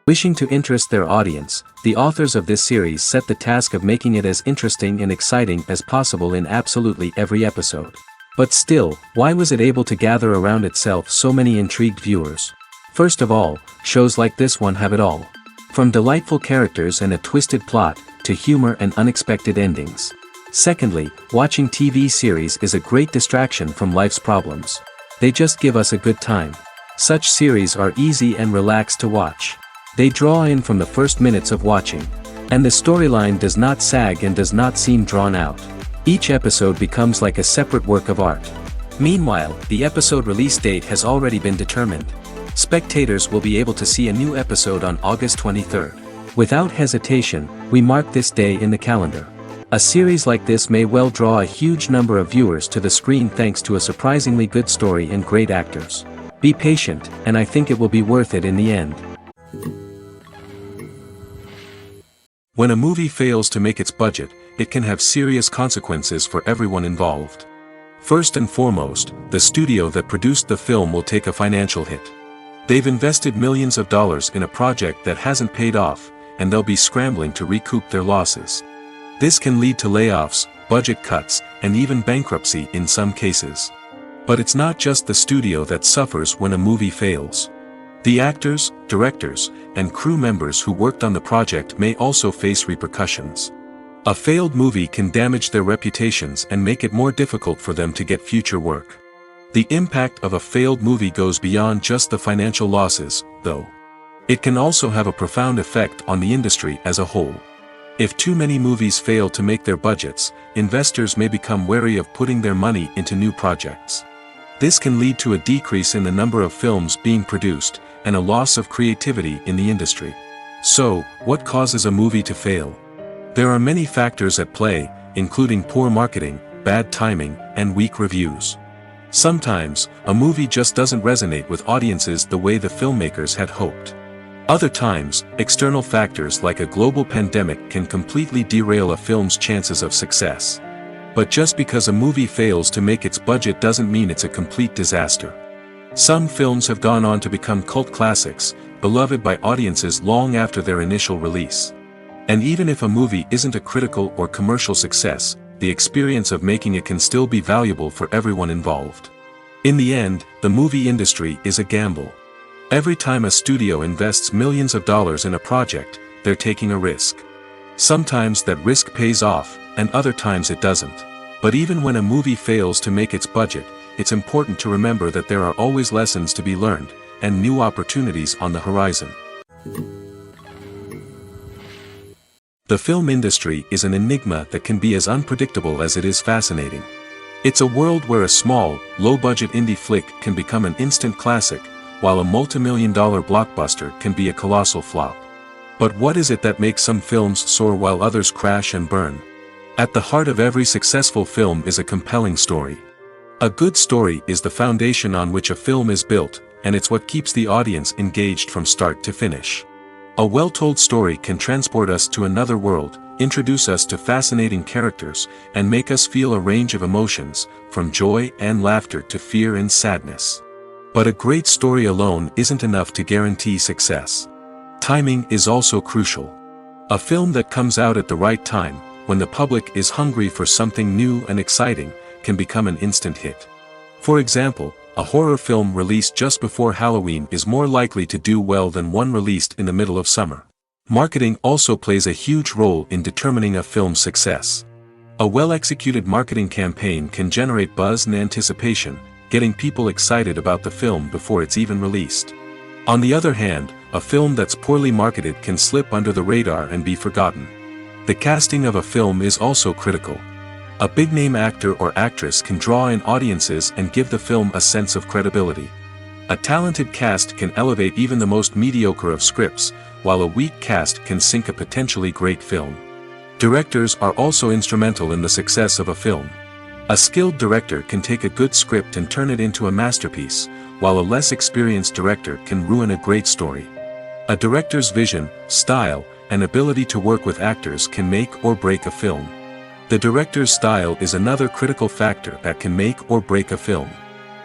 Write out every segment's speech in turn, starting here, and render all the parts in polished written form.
Wishing to interest their audience, the authors of this series set the task of making it as interesting and exciting as possible in absolutely every episode. But still, why was it able to gather around itself so many intrigued viewers? First of all, shows like this one have it all. From delightful characters and a twisted plot, to humor and unexpected endings. Secondly, watching TV series is a great distraction from life's problems. They just give us a good time. Such series are easy and relaxed to watch. They draw in from the first minutes of watching. And the storyline does not sag and does not seem drawn out. Each episode becomes like a separate work of art. Meanwhile, the episode release date has already been determined. Spectators will be able to see a new episode on August 23rd. Without hesitation, we mark this day in the calendar. A series like this may well draw a huge number of viewers to the screen thanks to a surprisingly good story and great actors. Be patient, and I think it will be worth it in the end. When a movie fails to make its budget, it can have serious consequences for everyone involved. First and foremost, the studio that produced the film will take a financial hit. They've invested millions of dollars in a project that hasn't paid off, and they'll be scrambling to recoup their losses. This can lead to layoffs, budget cuts, and even bankruptcy in some cases. But it's not just the studio that suffers when a movie fails. The actors, directors, and crew members who worked on the project may also face repercussions. A failed movie can damage their reputations and make it more difficult for them to get future work. The impact of a failed movie goes beyond just the financial losses, though. It can also have a profound effect on the industry as a whole. If too many movies fail to make their budgets, investors may become wary of putting their money into new projects. This can lead to a decrease in the number of films being produced, and a loss of creativity in the industry. So, what causes a movie to fail? There are many factors at play, including poor marketing, bad timing, and weak reviews. Sometimes, a movie just doesn't resonate with audiences the way the filmmakers had hoped. Other times, external factors like a global pandemic can completely derail a film's chances of success. But just because a movie fails to make its budget doesn't mean it's a complete disaster. Some films have gone on to become cult classics, beloved by audiences long after their initial release. And even if a movie isn't a critical or commercial success, the experience of making it can still be valuable for everyone involved. In the end, the movie industry is a gamble. Every time a studio invests millions of dollars in a project, they're taking a risk. Sometimes that risk pays off, and other times it doesn't. But even when a movie fails to make its budget, it's important to remember that there are always lessons to be learned, and new opportunities on the horizon. The film industry is an enigma that can be as unpredictable as it is fascinating. It's a world where a small, low-budget indie flick can become an instant classic, while a multi-million-dollar blockbuster can be a colossal flop. But what is it that makes some films soar while others crash and burn? At the heart of every successful film is a compelling story. A good story is the foundation on which a film is built, and it's what keeps the audience engaged from start to finish. A well-told story can transport us to another world, introduce us to fascinating characters, and make us feel a range of emotions, from joy and laughter to fear and sadness. But a great story alone isn't enough to guarantee success. Timing is also crucial. A film that comes out at the right time, when the public is hungry for something new and exciting, can become an instant hit. For example, a horror film released just before Halloween is more likely to do well than one released in the middle of summer. Marketing also plays a huge role in determining a film's success. A well-executed marketing campaign can generate buzz and anticipation, getting people excited about the film before it's even released. On the other hand, a film that's poorly marketed can slip under the radar and be forgotten. The casting of a film is also critical. A big-name actor or actress can draw in audiences and give the film a sense of credibility. A talented cast can elevate even the most mediocre of scripts, while a weak cast can sink a potentially great film. Directors are also instrumental in the success of a film. A skilled director can take a good script and turn it into a masterpiece, while a less experienced director can ruin a great story. A director's vision, style, and ability to work with actors can make or break a film. The director's style is another critical factor that can make or break a film.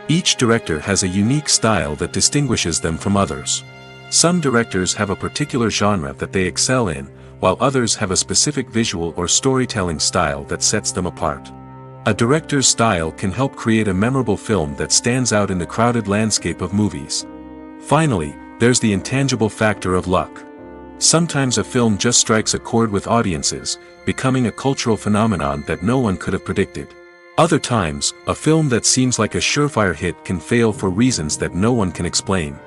Each director has a unique style that distinguishes them from others. Some directors have a particular genre that they excel in, while others have a specific visual or storytelling style that sets them apart. A director's style can help create a memorable film that stands out in the crowded landscape of movies. Finally, there's the intangible factor of luck. Sometimes a film just strikes a chord with audiences, becoming a cultural phenomenon that no one could have predicted. Other times, a film that seems like a surefire hit can fail for reasons that no one can explain.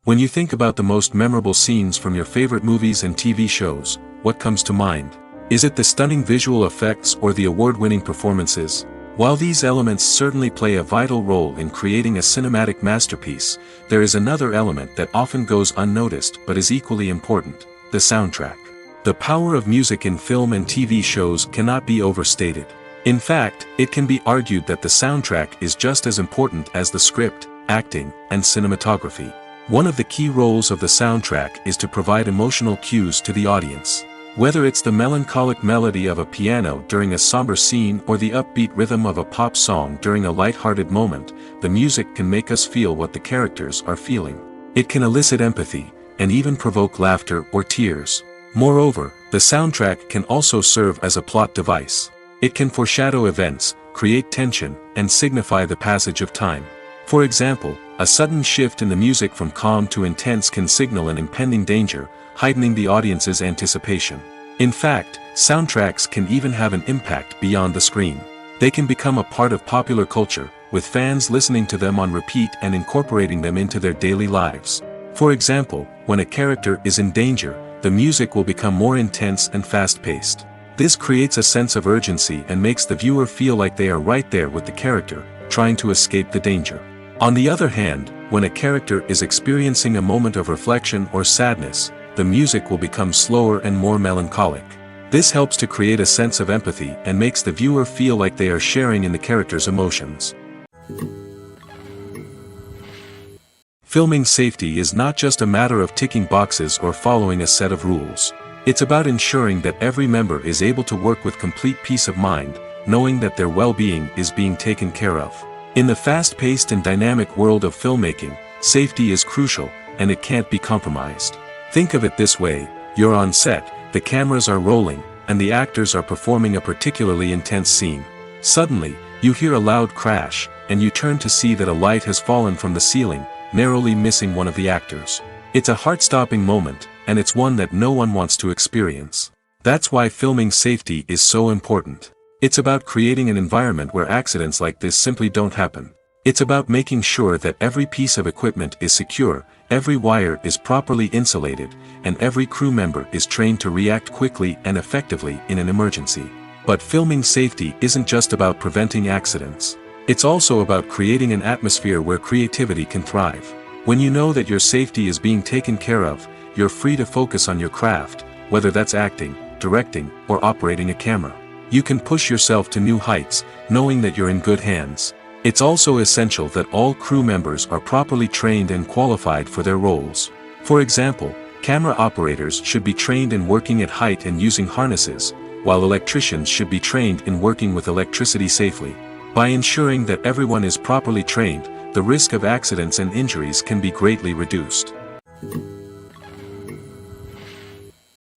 When you think about the most memorable scenes from your favorite movies and TV shows, what comes to mind? Is it the stunning visual effects or the award-winning performances? While these elements certainly play a vital role in creating a cinematic masterpiece, there is another element that often goes unnoticed but is equally important: the soundtrack. The power of music in film and TV shows cannot be overstated. In fact, it can be argued that the soundtrack is just as important as the script, acting, and cinematography. One of the key roles of the soundtrack is to provide emotional cues to the audience. Whether it's the melancholic melody of a piano during a somber scene or the upbeat rhythm of a pop song during a light-hearted moment, the music can make us feel what the characters are feeling. It can elicit empathy, and even provoke laughter or tears. Moreover, the soundtrack can also serve as a plot device. It can foreshadow events, create tension, and signify the passage of time. For example, a sudden shift in the music from calm to intense can signal an impending danger, heightening the audience's anticipation. In fact, soundtracks can even have an impact beyond the screen. They can become a part of popular culture, with fans listening to them on repeat and incorporating them into their daily lives. For example, when a character is in danger, the music will become more intense and fast-paced. This creates a sense of urgency and makes the viewer feel like they are right there with the character, trying to escape the danger. On the other hand, when a character is experiencing a moment of reflection or sadness, the music will become slower and more melancholic. This helps to create a sense of empathy and makes the viewer feel like they are sharing in the character's emotions. Filming safety is not just a matter of ticking boxes or following a set of rules. It's about ensuring that every member is able to work with complete peace of mind, knowing that their well-being is being taken care of. In the fast-paced and dynamic world of filmmaking, safety is crucial, and it can't be compromised. Think of it this way: you're on set, the cameras are rolling, and the actors are performing a particularly intense scene. Suddenly, you hear a loud crash, and you turn to see that a light has fallen from the ceiling, narrowly missing one of the actors. It's a heart-stopping moment, and it's one that no one wants to experience. That's why filming safety is so important. It's about creating an environment where accidents like this simply don't happen. It's about making sure that every piece of equipment is secure, every wire is properly insulated, and every crew member is trained to react quickly and effectively in an emergency. But filming safety isn't just about preventing accidents. It's also about creating an atmosphere where creativity can thrive. When you know that your safety is being taken care of, you're free to focus on your craft, whether that's acting, directing, or operating a camera. You can push yourself to new heights, knowing that you're in good hands. It's also essential that all crew members are properly trained and qualified for their roles. For example, camera operators should be trained in working at height and using harnesses, while electricians should be trained in working with electricity safely. By ensuring that everyone is properly trained, the risk of accidents and injuries can be greatly reduced.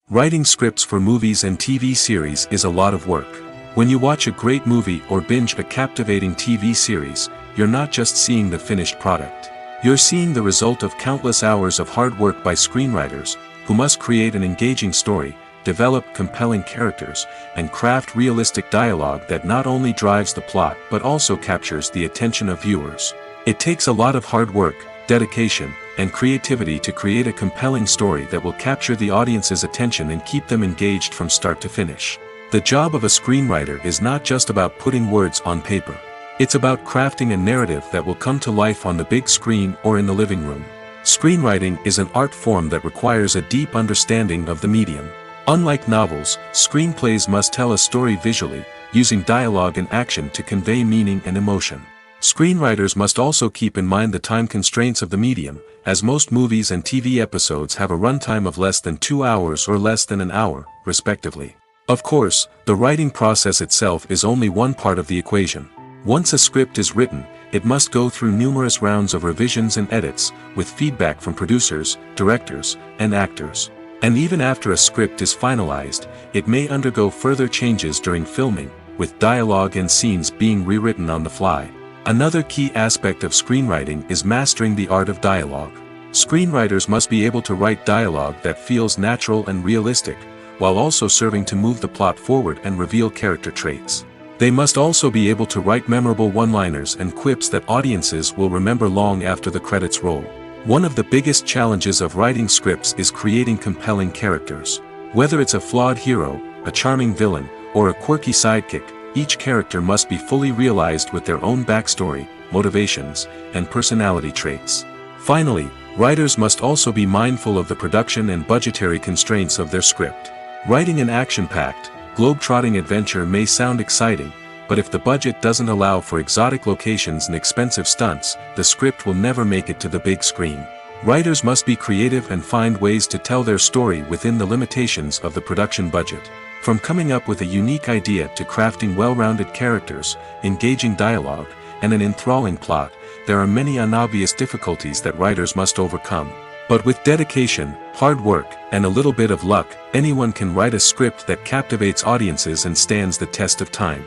Writing scripts for movies and TV series is a lot of work. When you watch a great movie or binge a captivating TV series, you're not just seeing the finished product. You're seeing the result of countless hours of hard work by screenwriters, who must create an engaging story, develop compelling characters, and craft realistic dialogue that not only drives the plot but also captures the attention of viewers. It takes a lot of hard work, dedication, and creativity to create a compelling story that will capture the audience's attention and keep them engaged from start to finish. The job of a screenwriter is not just about putting words on paper. It's about crafting a narrative that will come to life on the big screen or in the living room. Screenwriting is an art form that requires a deep understanding of the medium. Unlike novels, screenplays must tell a story visually, using dialogue and action to convey meaning and emotion. Screenwriters must also keep in mind the time constraints of the medium, as most movies and TV episodes have a runtime of less than 2 hours or less than an hour, respectively. Of course, the writing process itself is only one part of the equation. Once a script is written, it must go through numerous rounds of revisions and edits, with feedback from producers, directors, and actors. And even after a script is finalized, it may undergo further changes during filming, with dialogue and scenes being rewritten on the fly. Another key aspect of screenwriting is mastering the art of dialogue. Screenwriters must be able to write dialogue that feels natural and realistic, while also serving to move the plot forward and reveal character traits. They must also be able to write memorable one-liners and quips that audiences will remember long after the credits roll. One of the biggest challenges of writing scripts is creating compelling characters. Whether it's a flawed hero, a charming villain, or a quirky sidekick, each character must be fully realized with their own backstory, motivations, and personality traits. Finally, writers must also be mindful of the production and budgetary constraints of their script. Writing an action-packed, globe-trotting adventure may sound exciting, but if the budget doesn't allow for exotic locations and expensive stunts, the script will never make it to the big screen. Writers must be creative and find ways to tell their story within the limitations of the production budget. From coming up with a unique idea to crafting well-rounded characters, engaging dialogue, and an enthralling plot, there are many unobvious difficulties that writers must overcome. But with dedication, hard work, and a little bit of luck, anyone can write a script that captivates audiences and stands the test of time.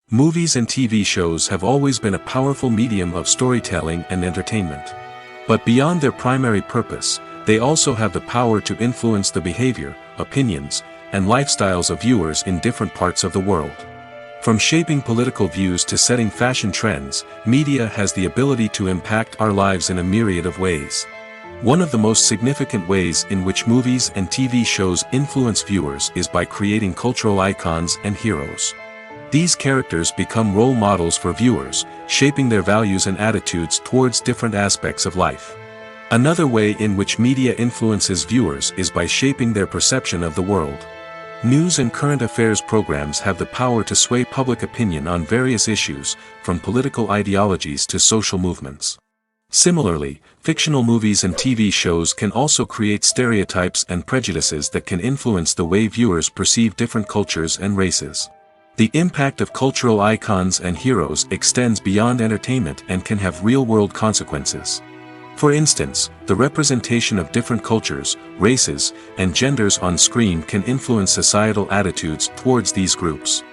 Movies and TV shows have always been a powerful medium of storytelling and entertainment. But beyond their primary purpose, they also have the power to influence the behavior, opinions, and lifestyles of viewers in different parts of the world. From shaping political views to setting fashion trends, media has the ability to impact our lives in a myriad of ways. One of the most significant ways in which movies and TV shows influence viewers is by creating cultural icons and heroes. These characters become role models for viewers, shaping their values and attitudes towards different aspects of life. Another way in which media influences viewers is by shaping their perception of the world. News and current affairs programs have the power to sway public opinion on various issues, from political ideologies to social movements. Similarly, fictional movies and TV shows can also create stereotypes and prejudices that can influence the way viewers perceive different cultures and races. The impact of cultural icons and heroes extends beyond entertainment and can have real-world consequences. For instance, the representation of different cultures, races, and genders on screen can influence societal attitudes towards these groups.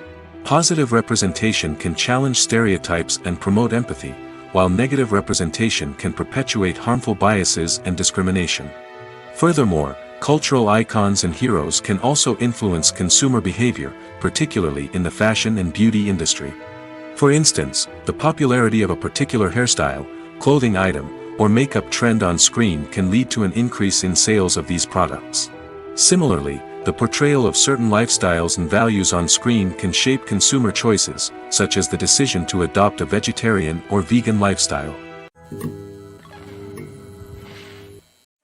Positive representation can challenge stereotypes and promote empathy, while negative representation can perpetuate harmful biases and discrimination. Furthermore, cultural icons and heroes can also influence consumer behavior, particularly in the fashion and beauty industry. For instance, the popularity of a particular hairstyle, clothing item, or makeup trend on screen can lead to an increase in sales of these products. Similarly, the portrayal of certain lifestyles and values on screen can shape consumer choices, such as the decision to adopt a vegetarian or vegan lifestyle.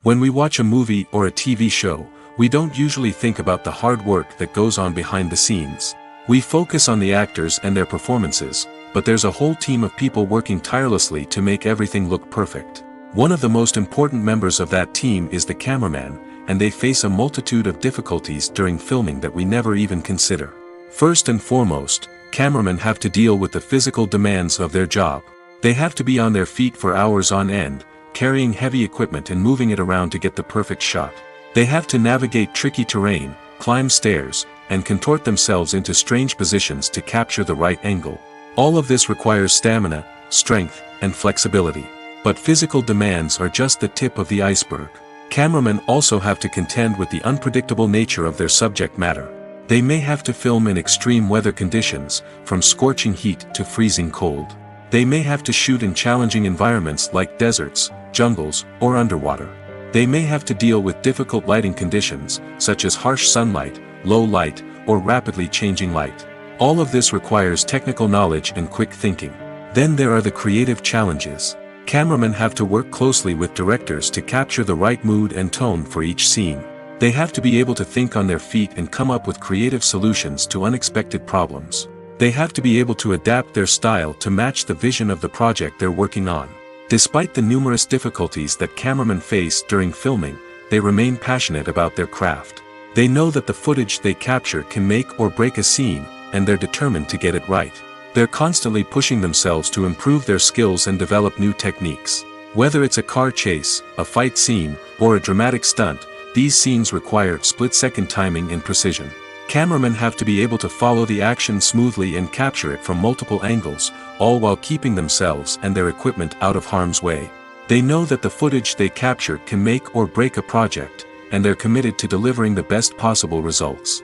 When we watch a movie or a TV show, we don't usually think about the hard work that goes on behind the scenes. We focus on the actors and their performances, but there's a whole team of people working tirelessly to make everything look perfect. One of the most important members of that team is the cameraman, and they face a multitude of difficulties during filming that we never even consider. First and foremost, cameramen have to deal with the physical demands of their job. They have to be on their feet for hours on end, carrying heavy equipment and moving it around to get the perfect shot. They have to navigate tricky terrain, climb stairs, and contort themselves into strange positions to capture the right angle. All of this requires stamina, strength, and flexibility. But physical demands are just the tip of the iceberg. Cameramen also have to contend with the unpredictable nature of their subject matter. They may have to film in extreme weather conditions, from scorching heat to freezing cold. They may have to shoot in challenging environments like deserts, jungles, or underwater. They may have to deal with difficult lighting conditions, such as harsh sunlight, low light, or rapidly changing light. All of this requires technical knowledge and quick thinking. Then there are the creative challenges. Cameramen have to work closely with directors to capture the right mood and tone for each scene. They have to be able to think on their feet and come up with creative solutions to unexpected problems. They have to be able to adapt their style to match the vision of the project they're working on. Despite the numerous difficulties that cameramen face during filming, they remain passionate about their craft. They know that the footage they capture can make or break a scene, and they're determined to get it right. They're constantly pushing themselves to improve their skills and develop new techniques. Whether it's a car chase, a fight scene, or a dramatic stunt, these scenes require split-second timing and precision. Cameramen have to be able to follow the action smoothly and capture it from multiple angles, all while keeping themselves and their equipment out of harm's way. They know that the footage they capture can make or break a project, and they're committed to delivering the best possible results.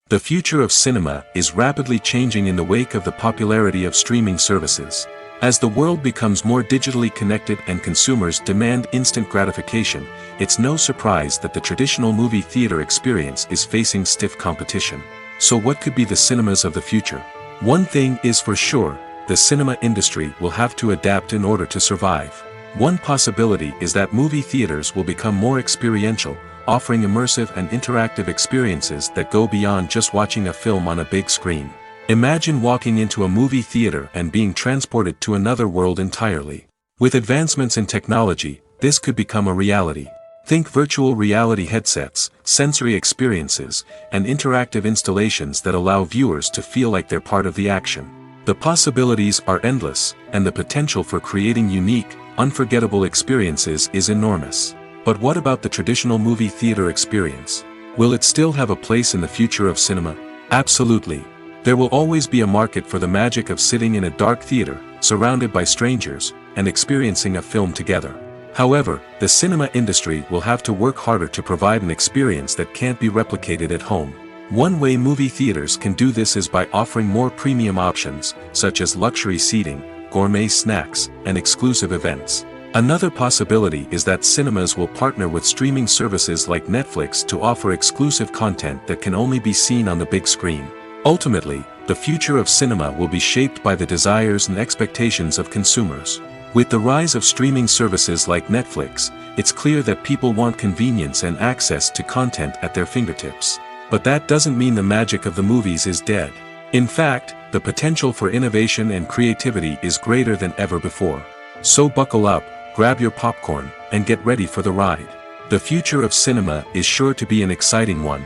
The future of cinema is rapidly changing in the wake of the popularity of streaming services. As the world becomes more digitally connected and consumers demand instant gratification, it's no surprise that the traditional movie theater experience is facing stiff competition. So what could be the cinemas of the future? One thing is for sure, the cinema industry will have to adapt in order to survive. One possibility is that movie theaters will become more experiential, offering immersive and interactive experiences that go beyond just watching a film on a big screen. Imagine walking into a movie theater and being transported to another world entirely. With advancements in technology, this could become a reality. Think virtual reality headsets, sensory experiences, and interactive installations that allow viewers to feel like they're part of the action. The possibilities are endless, and the potential for creating unique, unforgettable experiences is enormous. But what about the traditional movie theater experience? Will it still have a place in the future of cinema? Absolutely. There will always be a market for the magic of sitting in a dark theater, surrounded by strangers, and experiencing a film together. However, the cinema industry will have to work harder to provide an experience that can't be replicated at home. One way movie theaters can do this is by offering more premium options, such as luxury seating, gourmet snacks, and exclusive events. Another possibility is that cinemas will partner with streaming services like Netflix to offer exclusive content that can only be seen on the big screen. Ultimately, the future of cinema will be shaped by the desires and expectations of consumers. With the rise of streaming services like Netflix, it's clear that people want convenience and access to content at their fingertips. But that doesn't mean the magic of the movies is dead. In fact, the potential for innovation and creativity is greater than ever before. So buckle up, grab your popcorn, and get ready for the ride. The future of cinema is sure to be an exciting one.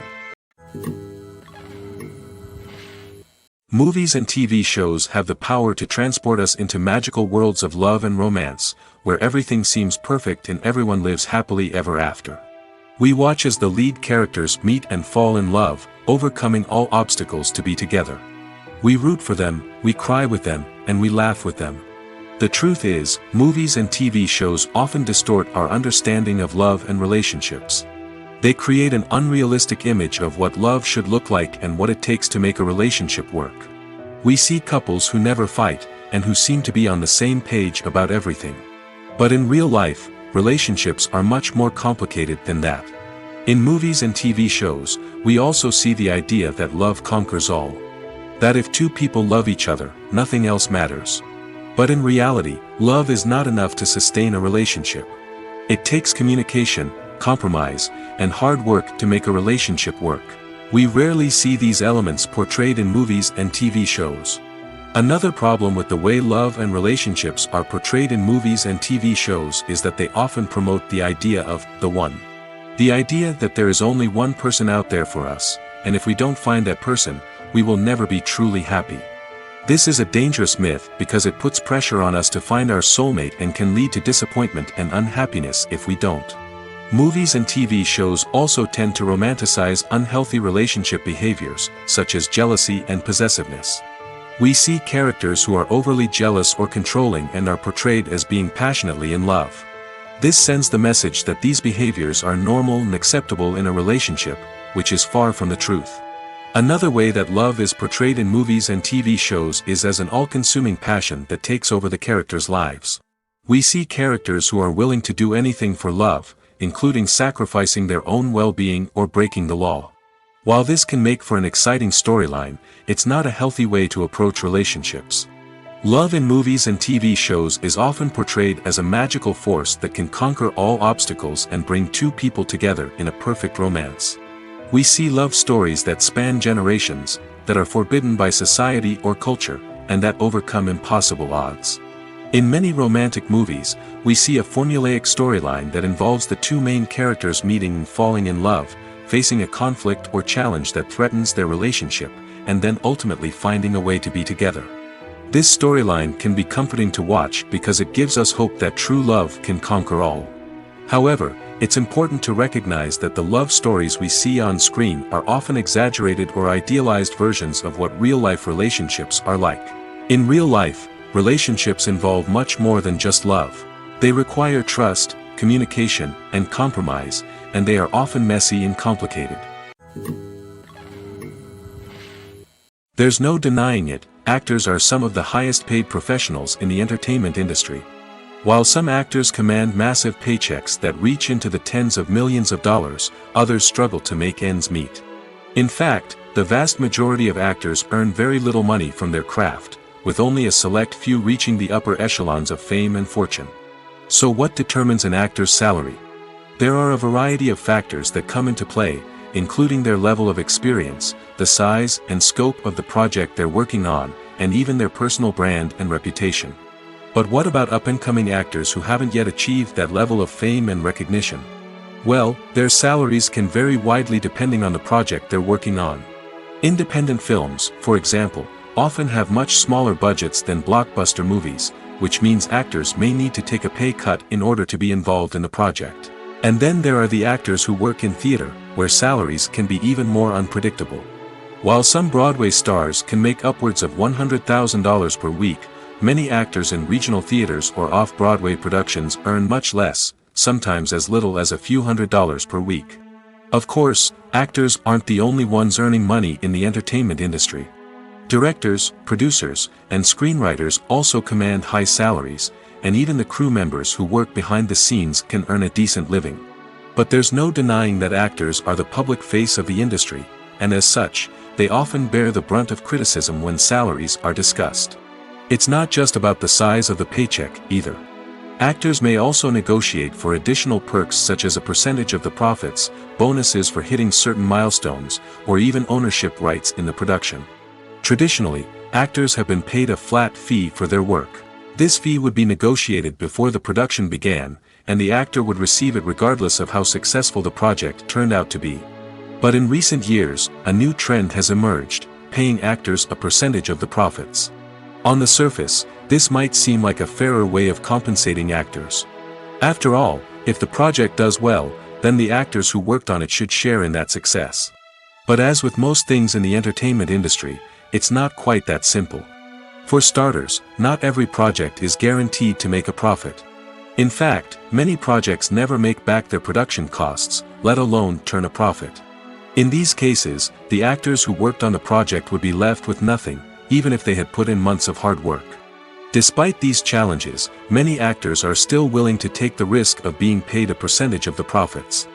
Movies and TV shows have the power to transport us into magical worlds of love and romance, where everything seems perfect and everyone lives happily ever after. We watch as the lead characters meet and fall in love, overcoming all obstacles to be together. We root for them, we cry with them, and we laugh with them. The truth is, movies and TV shows often distort our understanding of love and relationships. They create an unrealistic image of what love should look like and what it takes to make a relationship work. We see couples who never fight, and who seem to be on the same page about everything. But in real life, relationships are much more complicated than that. In movies and TV shows, we also see the idea that love conquers all. That if two people love each other, nothing else matters. But in reality, love is not enough to sustain a relationship. It takes communication, compromise, and hard work to make a relationship work. We rarely see these elements portrayed in movies and TV shows. Another problem with the way love and relationships are portrayed in movies and TV shows is that they often promote the idea of the one. The idea that there is only one person out there for us, and if we don't find that person, we will never be truly happy. This is a dangerous myth because it puts pressure on us to find our soulmate and can lead to disappointment and unhappiness if we don't. Movies and TV shows also tend to romanticize unhealthy relationship behaviors, such as jealousy and possessiveness. We see characters who are overly jealous or controlling and are portrayed as being passionately in love. This sends the message that these behaviors are normal and acceptable in a relationship, which is far from the truth. Another way that love is portrayed in movies and TV shows is as an all-consuming passion that takes over the characters' lives. We see characters who are willing to do anything for love, including sacrificing their own well-being or breaking the law. While this can make for an exciting storyline, it's not a healthy way to approach relationships. Love in movies and TV shows is often portrayed as a magical force that can conquer all obstacles and bring two people together in a perfect romance. We see love stories that span generations, that are forbidden by society or culture, and that overcome impossible odds. In many romantic movies, we see a formulaic storyline that involves the two main characters meeting and falling in love, facing a conflict or challenge that threatens their relationship, and then ultimately finding a way to be together. This storyline can be comforting to watch because it gives us hope that true love can conquer all. However, it's important to recognize that the love stories we see on screen are often exaggerated or idealized versions of what real-life relationships are like. In real life, relationships involve much more than just love. They require trust, communication, and compromise, and they are often messy and complicated. There's no denying it, actors are some of the highest-paid professionals in the entertainment industry. While some actors command massive paychecks that reach into the tens of millions of dollars, others struggle to make ends meet. In fact, the vast majority of actors earn very little money from their craft, with only a select few reaching the upper echelons of fame and fortune. So what determines an actor's salary? There are a variety of factors that come into play, including their level of experience, the size and scope of the project they're working on, and even their personal brand and reputation. But what about up-and-coming actors who haven't yet achieved that level of fame and recognition? Well, their salaries can vary widely depending on the project they're working on. Independent films, for example, often have much smaller budgets than blockbuster movies, which means actors may need to take a pay cut in order to be involved in the project. And then there are the actors who work in theater, where salaries can be even more unpredictable. While some Broadway stars can make upwards of $100,000 per week, many actors in regional theaters or off-Broadway productions earn much less, sometimes as little as a few $100s per week. Of course, actors aren't the only ones earning money in the entertainment industry. Directors, producers, and screenwriters also command high salaries, and even the crew members who work behind the scenes can earn a decent living. But there's no denying that actors are the public face of the industry, and as such, they often bear the brunt of criticism when salaries are discussed. It's not just about the size of the paycheck, either. Actors may also negotiate for additional perks such as a percentage of the profits, bonuses for hitting certain milestones, or even ownership rights in the production. Traditionally, actors have been paid a flat fee for their work. This fee would be negotiated before the production began, and the actor would receive it regardless of how successful the project turned out to be. But in recent years, a new trend has emerged, paying actors a percentage of the profits. On the surface, this might seem like a fairer way of compensating actors. After all, if the project does well, then the actors who worked on it should share in that success. But as with most things in the entertainment industry, it's not quite that simple. For starters, not every project is guaranteed to make a profit. In fact, many projects never make back their production costs, let alone turn a profit. In these cases, the actors who worked on the project would be left with nothing, even if they had put in months of hard work. Despite these challenges, many actors are still willing to take the risk of being paid a percentage of the profits.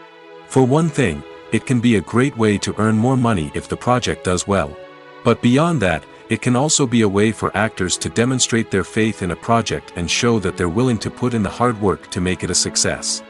For one thing, it can be a great way to earn more money if the project does well. But beyond that, it can also be a way for actors to demonstrate their faith in a project and show that they're willing to put in the hard work to make it a success.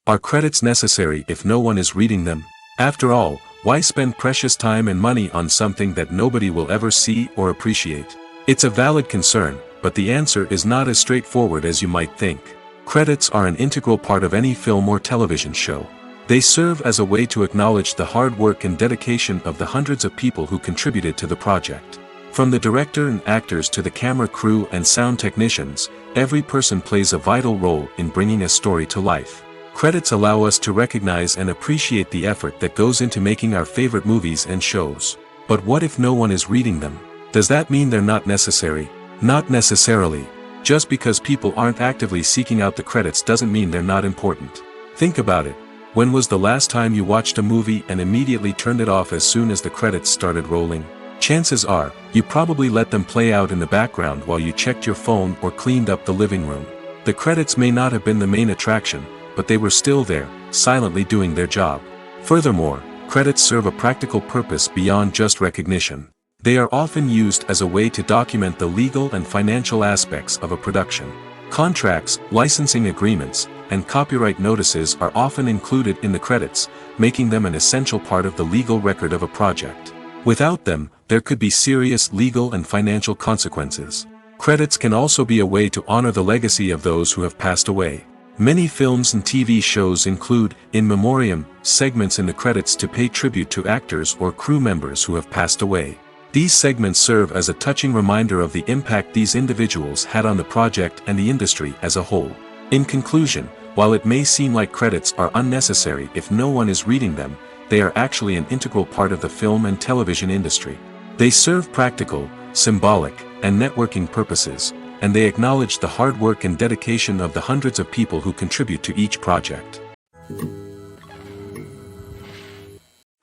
Are credits necessary if no one is reading them? After all, why spend precious time and money on something that nobody will ever see or appreciate? It's a valid concern, but the answer is not as straightforward as you might think. Credits are an integral part of any film or television show. They serve as a way to acknowledge the hard work and dedication of the hundreds of people who contributed to the project. From the director and actors to the camera crew and sound technicians, every person plays a vital role in bringing a story to life. Credits allow us to recognize and appreciate the effort that goes into making our favorite movies and shows. But what if no one is reading them? Does that mean they're not necessary? Not necessarily. Just because people aren't actively seeking out the credits doesn't mean they're not important. Think about it. When was the last time you watched a movie and immediately turned it off as soon as the credits started rolling? Chances are, you probably let them play out in the background while you checked your phone or cleaned up the living room. The credits may not have been the main attraction, but they were still there, silently doing their job. Furthermore, credits serve a practical purpose beyond just recognition. They are often used as a way to document the legal and financial aspects of a production. Contracts, licensing agreements, and copyright notices are often included in the credits, making them an essential part of the legal record of a project. Without them, there could be serious legal and financial consequences. Credits can also be a way to honor the legacy of those who have passed away. Many films and TV shows include, in memoriam, segments in the credits to pay tribute to actors or crew members who have passed away. These segments serve as a touching reminder of the impact these individuals had on the project and the industry as a whole. In conclusion, while it may seem like credits are unnecessary if no one is reading them, they are actually an integral part of the film and television industry. They serve practical, symbolic, and networking purposes, and they acknowledge the hard work and dedication of the hundreds of people who contribute to each project.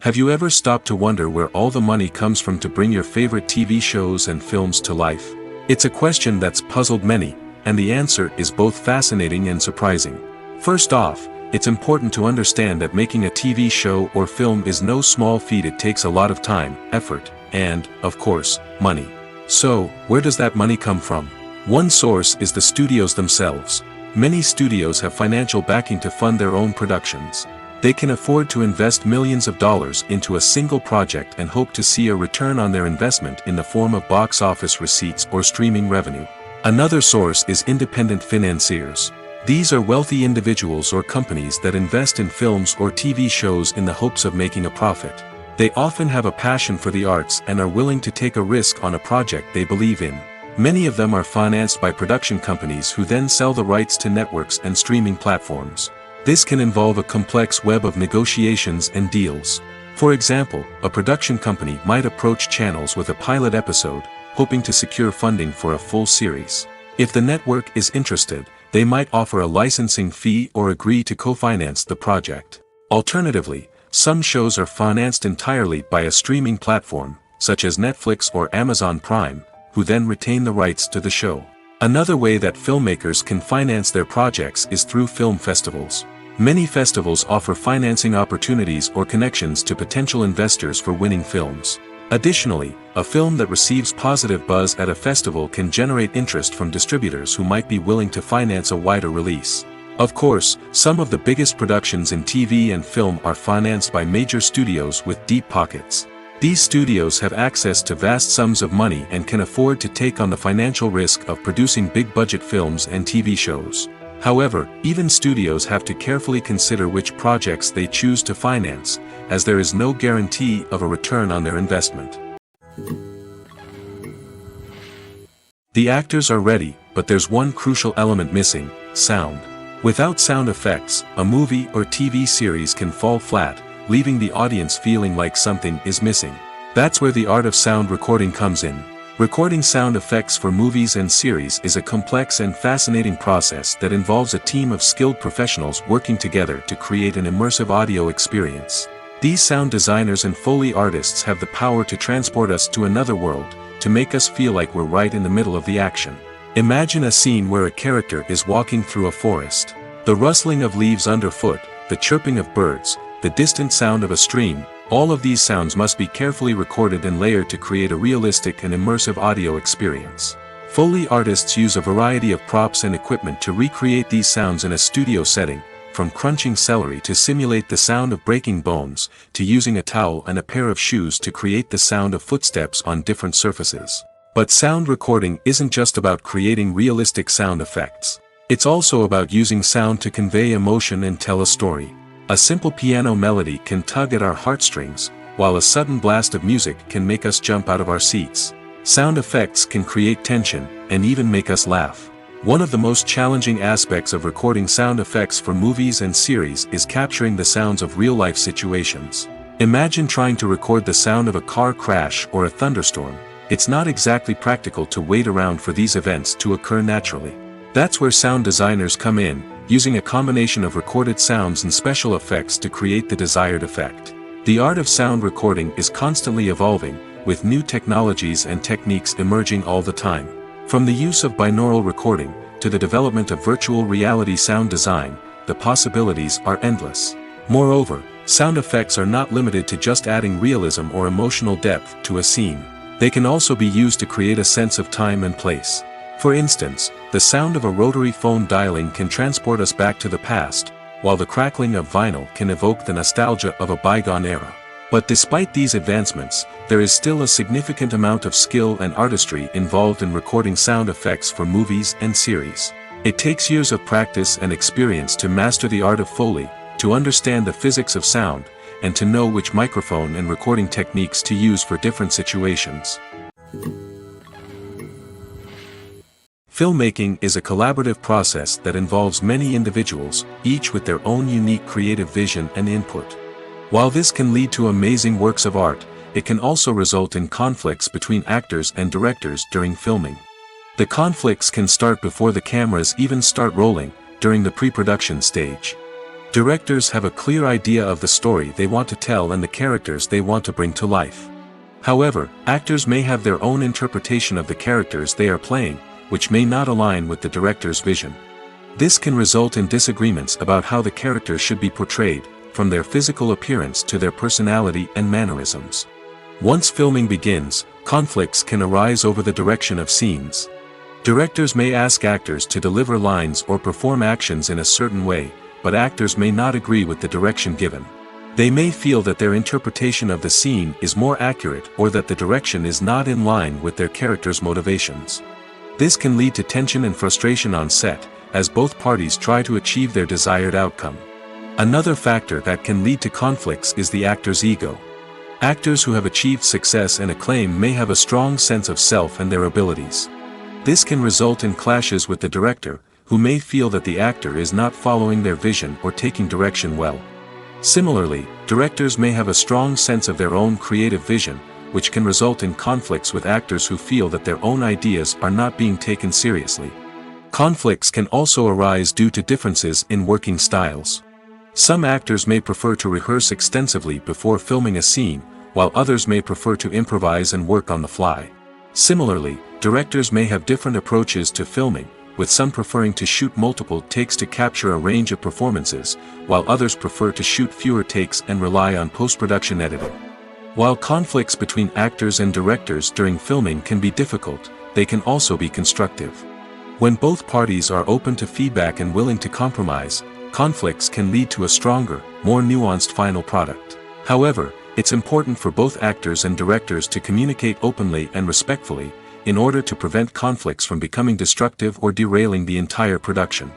Have you ever stopped to wonder where all the money comes from to bring your favorite TV shows and films to life? It's a question that's puzzled many, and the answer is both fascinating and surprising. First off, it's important to understand that making a TV show or film is no small feat. It takes a lot of time, effort, and, of course, money. So, where does that money come from? One source is the studios themselves. Many studios have financial backing to fund their own productions. They can afford to invest millions of dollars into a single project and hope to see a return on their investment in the form of box office receipts or streaming revenue. Another source is independent financiers. These are wealthy individuals or companies that invest in films or TV shows in the hopes of making a profit. They often have a passion for the arts and are willing to take a risk on a project they believe in. Many of them are financed by production companies who then sell the rights to networks and streaming platforms. This can involve a complex web of negotiations and deals. For example, a production company might approach channels with a pilot episode, hoping to secure funding for a full series. If the network is interested, they might offer a licensing fee or agree to co-finance the project. Alternatively, some shows are financed entirely by a streaming platform, such as Netflix or Amazon Prime, who then retain the rights to the show. Another way that filmmakers can finance their projects is through film festivals. Many festivals offer financing opportunities or connections to potential investors for winning films. Additionally, a film that receives positive buzz at a festival can generate interest from distributors who might be willing to finance a wider release. Of course, some of the biggest productions in TV and film are financed by major studios with deep pockets. These studios have access to vast sums of money and can afford to take on the financial risk of producing big-budget films and TV shows. However, even studios have to carefully consider which projects they choose to finance, as there is no guarantee of a return on their investment. The actors are ready, but there's one crucial element missing: sound. Without sound effects, a movie or TV series can fall flat, leaving the audience feeling like something is missing. That's where the art of sound recording comes in. Recording sound effects for movies and series is a complex and fascinating process that involves a team of skilled professionals working together to create an immersive audio experience. These sound designers and Foley artists have the power to transport us to another world, to make us feel like we're right in the middle of the action. Imagine a scene where a character is walking through a forest. The rustling of leaves underfoot, the chirping of birds, the distant sound of a stream, all of these sounds must be carefully recorded and layered to create a realistic and immersive audio experience. Foley artists use a variety of props and equipment to recreate these sounds in a studio setting, from crunching celery to simulate the sound of breaking bones, to using a towel and a pair of shoes to create the sound of footsteps on different surfaces. But sound recording isn't just about creating realistic sound effects. It's also about using sound to convey emotion and tell a story. A simple piano melody can tug at our heartstrings, while a sudden blast of music can make us jump out of our seats. Sound effects can create tension, and even make us laugh. One of the most challenging aspects of recording sound effects for movies and series is capturing the sounds of real-life situations. Imagine trying to record the sound of a car crash or a thunderstorm. It's not exactly practical to wait around for these events to occur naturally. That's where sound designers come in, using a combination of recorded sounds and special effects to create the desired effect. The art of sound recording is constantly evolving, with new technologies and techniques emerging all the time. From the use of binaural recording, to the development of virtual reality sound design, the possibilities are endless. Moreover, sound effects are not limited to just adding realism or emotional depth to a scene. They can also be used to create a sense of time and place. For instance, the sound of a rotary phone dialing can transport us back to the past, while the crackling of vinyl can evoke the nostalgia of a bygone era. But despite these advancements, there is still a significant amount of skill and artistry involved in recording sound effects for movies and series. It takes years of practice and experience to master the art of Foley, to understand the physics of sound, and to know which microphone and recording techniques to use for different situations. Filmmaking is a collaborative process that involves many individuals, each with their own unique creative vision and input. While this can lead to amazing works of art, it can also result in conflicts between actors and directors during filming. The conflicts can start before the cameras even start rolling, during the pre-production stage. Directors have a clear idea of the story they want to tell and the characters they want to bring to life. However, actors may have their own interpretation of the characters they are playing, which may not align with the director's vision. This can result in disagreements about how the characters should be portrayed, from their physical appearance to their personality and mannerisms. Once filming begins, conflicts can arise over the direction of scenes. Directors may ask actors to deliver lines or perform actions in a certain way, but actors may not agree with the direction given. They may feel that their interpretation of the scene is more accurate or that the direction is not in line with their character's motivations. This can lead to tension and frustration on set, as both parties try to achieve their desired outcome. Another factor that can lead to conflicts is the actor's ego. Actors who have achieved success and acclaim may have a strong sense of self and their abilities. This can result in clashes with the director, who may feel that the actor is not following their vision or taking direction well. Similarly, directors may have a strong sense of their own creative vision, which can result in conflicts with actors who feel that their own ideas are not being taken seriously. Conflicts can also arise due to differences in working styles. Some actors may prefer to rehearse extensively before filming a scene, while others may prefer to improvise and work on the fly. Similarly, directors may have different approaches to filming, with some preferring to shoot multiple takes to capture a range of performances, while others prefer to shoot fewer takes and rely on post-production editing. While conflicts between actors and directors during filming can be difficult, they can also be constructive. When both parties are open to feedback and willing to compromise, conflicts can lead to a stronger, more nuanced final product. However, it's important for both actors and directors to communicate openly and respectfully, in order to prevent conflicts from becoming destructive or derailing the entire production.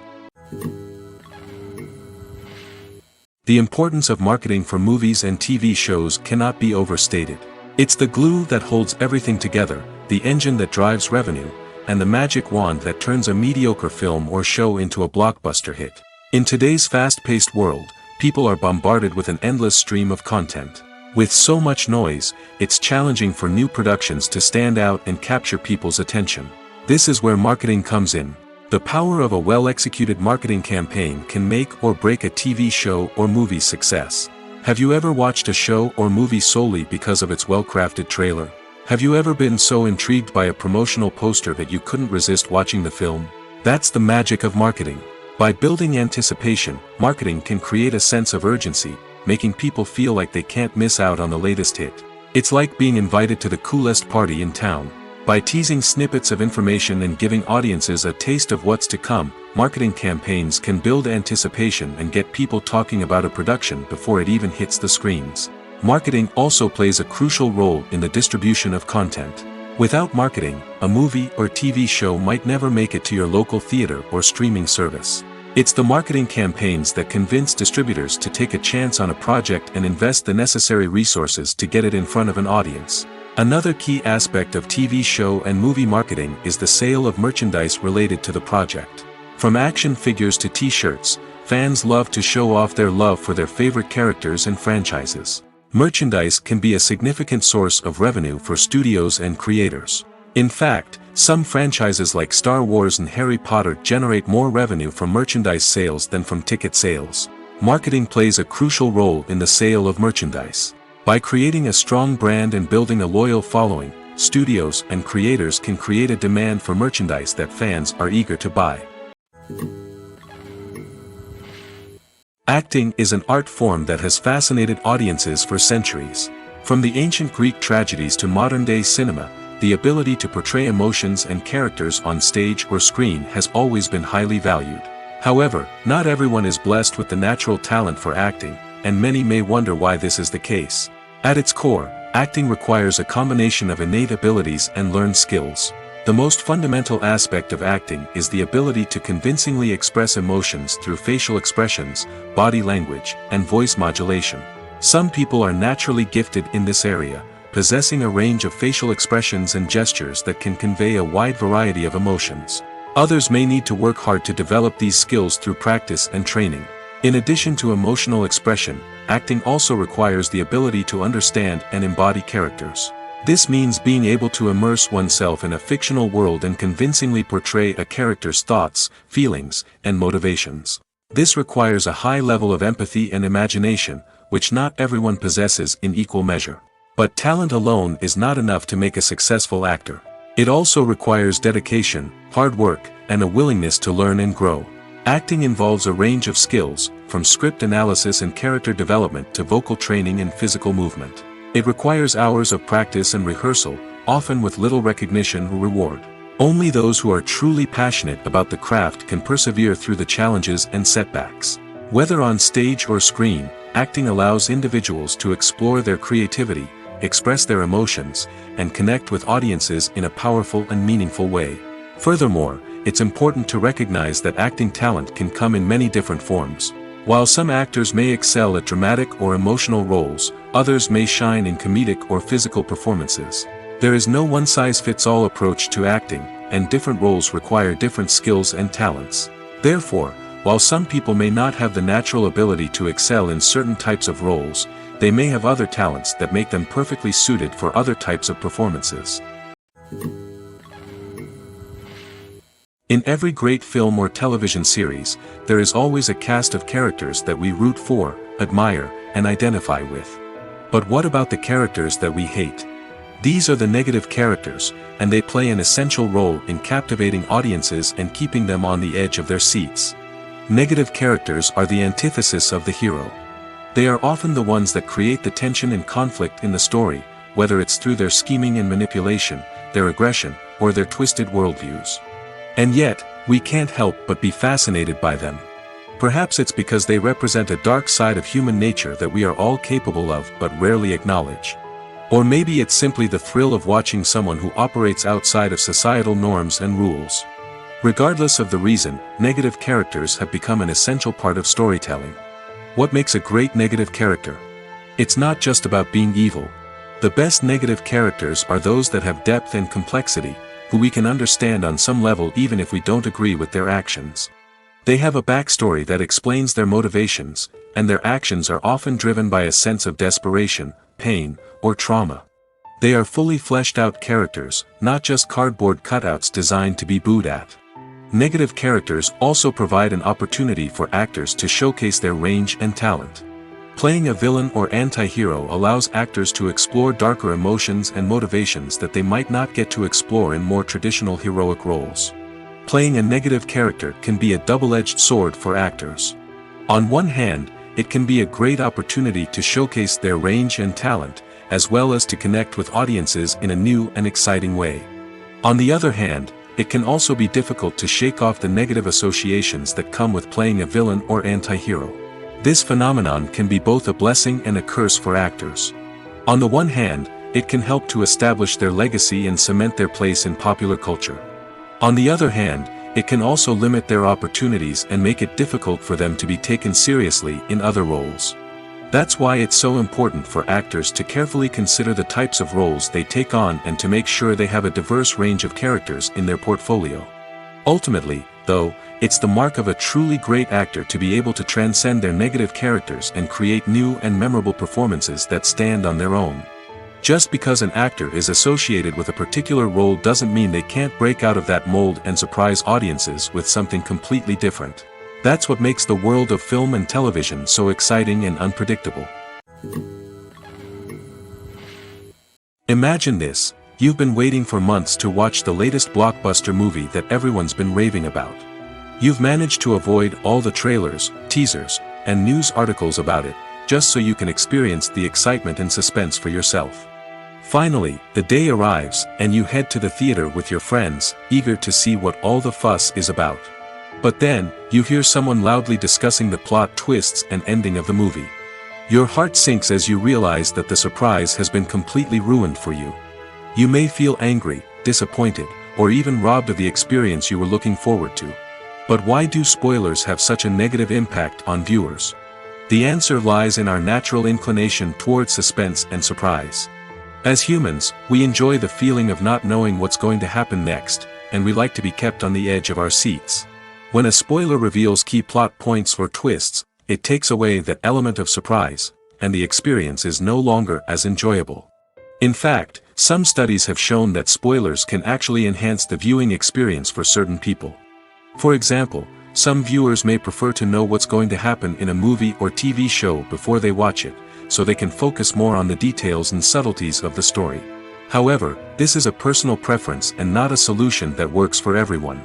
The importance of marketing for movies and TV shows cannot be overstated. It's the glue that holds everything together, the engine that drives revenue, and the magic wand that turns a mediocre film or show into a blockbuster hit. In today's fast-paced world, people are bombarded with an endless stream of content. With so much noise, it's challenging for new productions to stand out and capture people's attention. This is where marketing comes in. The power of a well-executed marketing campaign can make or break a TV show or movie's success. Have you ever watched a show or movie solely because of its well-crafted trailer? Have you ever been so intrigued by a promotional poster that you couldn't resist watching the film? That's the magic of marketing. By building anticipation, marketing can create a sense of urgency, making people feel like they can't miss out on the latest hit. It's like being invited to the coolest party in town. By teasing snippets of information and giving audiences a taste of what's to come, marketing campaigns can build anticipation and get people talking about a production before it even hits the screens. Marketing also plays a crucial role in the distribution of content. Without marketing, a movie or TV show might never make it to your local theater or streaming service. It's the marketing campaigns that convince distributors to take a chance on a project and invest the necessary resources to get it in front of an audience. Another key aspect of TV show and movie marketing is the sale of merchandise related to the project. From action figures to t-shirts, fans love to show off their love for their favorite characters and franchises. Merchandise can be a significant source of revenue for studios and creators. In fact, some franchises like Star Wars and Harry Potter generate more revenue from merchandise sales than from ticket sales. Marketing plays a crucial role in the sale of merchandise. By creating a strong brand and building a loyal following, studios and creators can create a demand for merchandise that fans are eager to buy. Acting is an art form that has fascinated audiences for centuries. From the ancient Greek tragedies to modern-day cinema, the ability to portray emotions and characters on stage or screen has always been highly valued. However, not everyone is blessed with the natural talent for acting, and many may wonder why this is the case. At its core, acting requires a combination of innate abilities and learned skills. The most fundamental aspect of acting is the ability to convincingly express emotions through facial expressions, body language, and voice modulation. Some people are naturally gifted in this area, possessing a range of facial expressions and gestures that can convey a wide variety of emotions. Others may need to work hard to develop these skills through practice and training. In addition to emotional expression, acting also requires the ability to understand and embody characters. This means being able to immerse oneself in a fictional world and convincingly portray a character's thoughts, feelings, and motivations. This requires a high level of empathy and imagination, which not everyone possesses in equal measure. But talent alone is not enough to make a successful actor. It also requires dedication, hard work, and a willingness to learn and grow. Acting involves a range of skills, from script analysis and character development to vocal training and physical movement. It requires hours of practice and rehearsal, often with little recognition or reward. Only those who are truly passionate about the craft can persevere through the challenges and setbacks. Whether on stage or screen, acting allows individuals to explore their creativity, express their emotions, and connect with audiences in a powerful and meaningful way. Furthermore, it's important to recognize that acting talent can come in many different forms. While some actors may excel at dramatic or emotional roles, others may shine in comedic or physical performances. There is no one-size-fits-all approach to acting, and different roles require different skills and talents. Therefore, while some people may not have the natural ability to excel in certain types of roles, they may have other talents that make them perfectly suited for other types of performances. In every great film or television series, there is always a cast of characters that we root for, admire, and identify with. But what about the characters that we hate? These are the negative characters, and they play an essential role in captivating audiences and keeping them on the edge of their seats. Negative characters are the antithesis of the hero. They are often the ones that create the tension and conflict in the story, whether it's through their scheming and manipulation, their aggression, or their twisted worldviews. And yet, we can't help but be fascinated by them. Perhaps it's because they represent a dark side of human nature that we are all capable of but rarely acknowledge. Or maybe it's simply the thrill of watching someone who operates outside of societal norms and rules. Regardless of the reason, negative characters have become an essential part of storytelling. What makes a great negative character? It's not just about being evil. The best negative characters are those that have depth and complexity, who we can understand on some level even if we don't agree with their actions. They have a backstory that explains their motivations, and their actions are often driven by a sense of desperation, pain, or trauma. They are fully fleshed out characters, not just cardboard cutouts designed to be booed at. Negative characters also provide an opportunity for actors to showcase their range and talent. Playing a villain or anti-hero allows actors to explore darker emotions and motivations that they might not get to explore in more traditional heroic roles. Playing a negative character can be a double-edged sword for actors. On one hand, it can be a great opportunity to showcase their range and talent, as well as to connect with audiences in a new and exciting way. On the other hand, it can also be difficult to shake off the negative associations that come with playing a villain or anti-hero. This phenomenon can be both a blessing and a curse for actors. On the one hand, it can help to establish their legacy and cement their place in popular culture. On the other hand, it can also limit their opportunities and make it difficult for them to be taken seriously in other roles. That's why it's so important for actors to carefully consider the types of roles they take on and to make sure they have a diverse range of characters in their portfolio. Ultimately, though, it's the mark of a truly great actor to be able to transcend their negative characters and create new and memorable performances that stand on their own. Just because an actor is associated with a particular role doesn't mean they can't break out of that mold and surprise audiences with something completely different. That's what makes the world of film and television so exciting and unpredictable. Imagine this: you've been waiting for months to watch the latest blockbuster movie that everyone's been raving about. You've managed to avoid all the trailers, teasers, and news articles about it, just so you can experience the excitement and suspense for yourself. Finally, the day arrives, and you head to the theater with your friends, eager to see what all the fuss is about. But then, you hear someone loudly discussing the plot twists and ending of the movie. Your heart sinks as you realize that the surprise has been completely ruined for you. You may feel angry, disappointed, or even robbed of the experience you were looking forward to. But why do spoilers have such a negative impact on viewers? The answer lies in our natural inclination towards suspense and surprise. As humans, we enjoy the feeling of not knowing what's going to happen next, and we like to be kept on the edge of our seats. When a spoiler reveals key plot points or twists, it takes away that element of surprise, and the experience is no longer as enjoyable. In fact, some studies have shown that spoilers can actually enhance the viewing experience for certain people. For example, some viewers may prefer to know what's going to happen in a movie or TV show before they watch it, so they can focus more on the details and subtleties of the story. However, this is a personal preference and not a solution that works for everyone.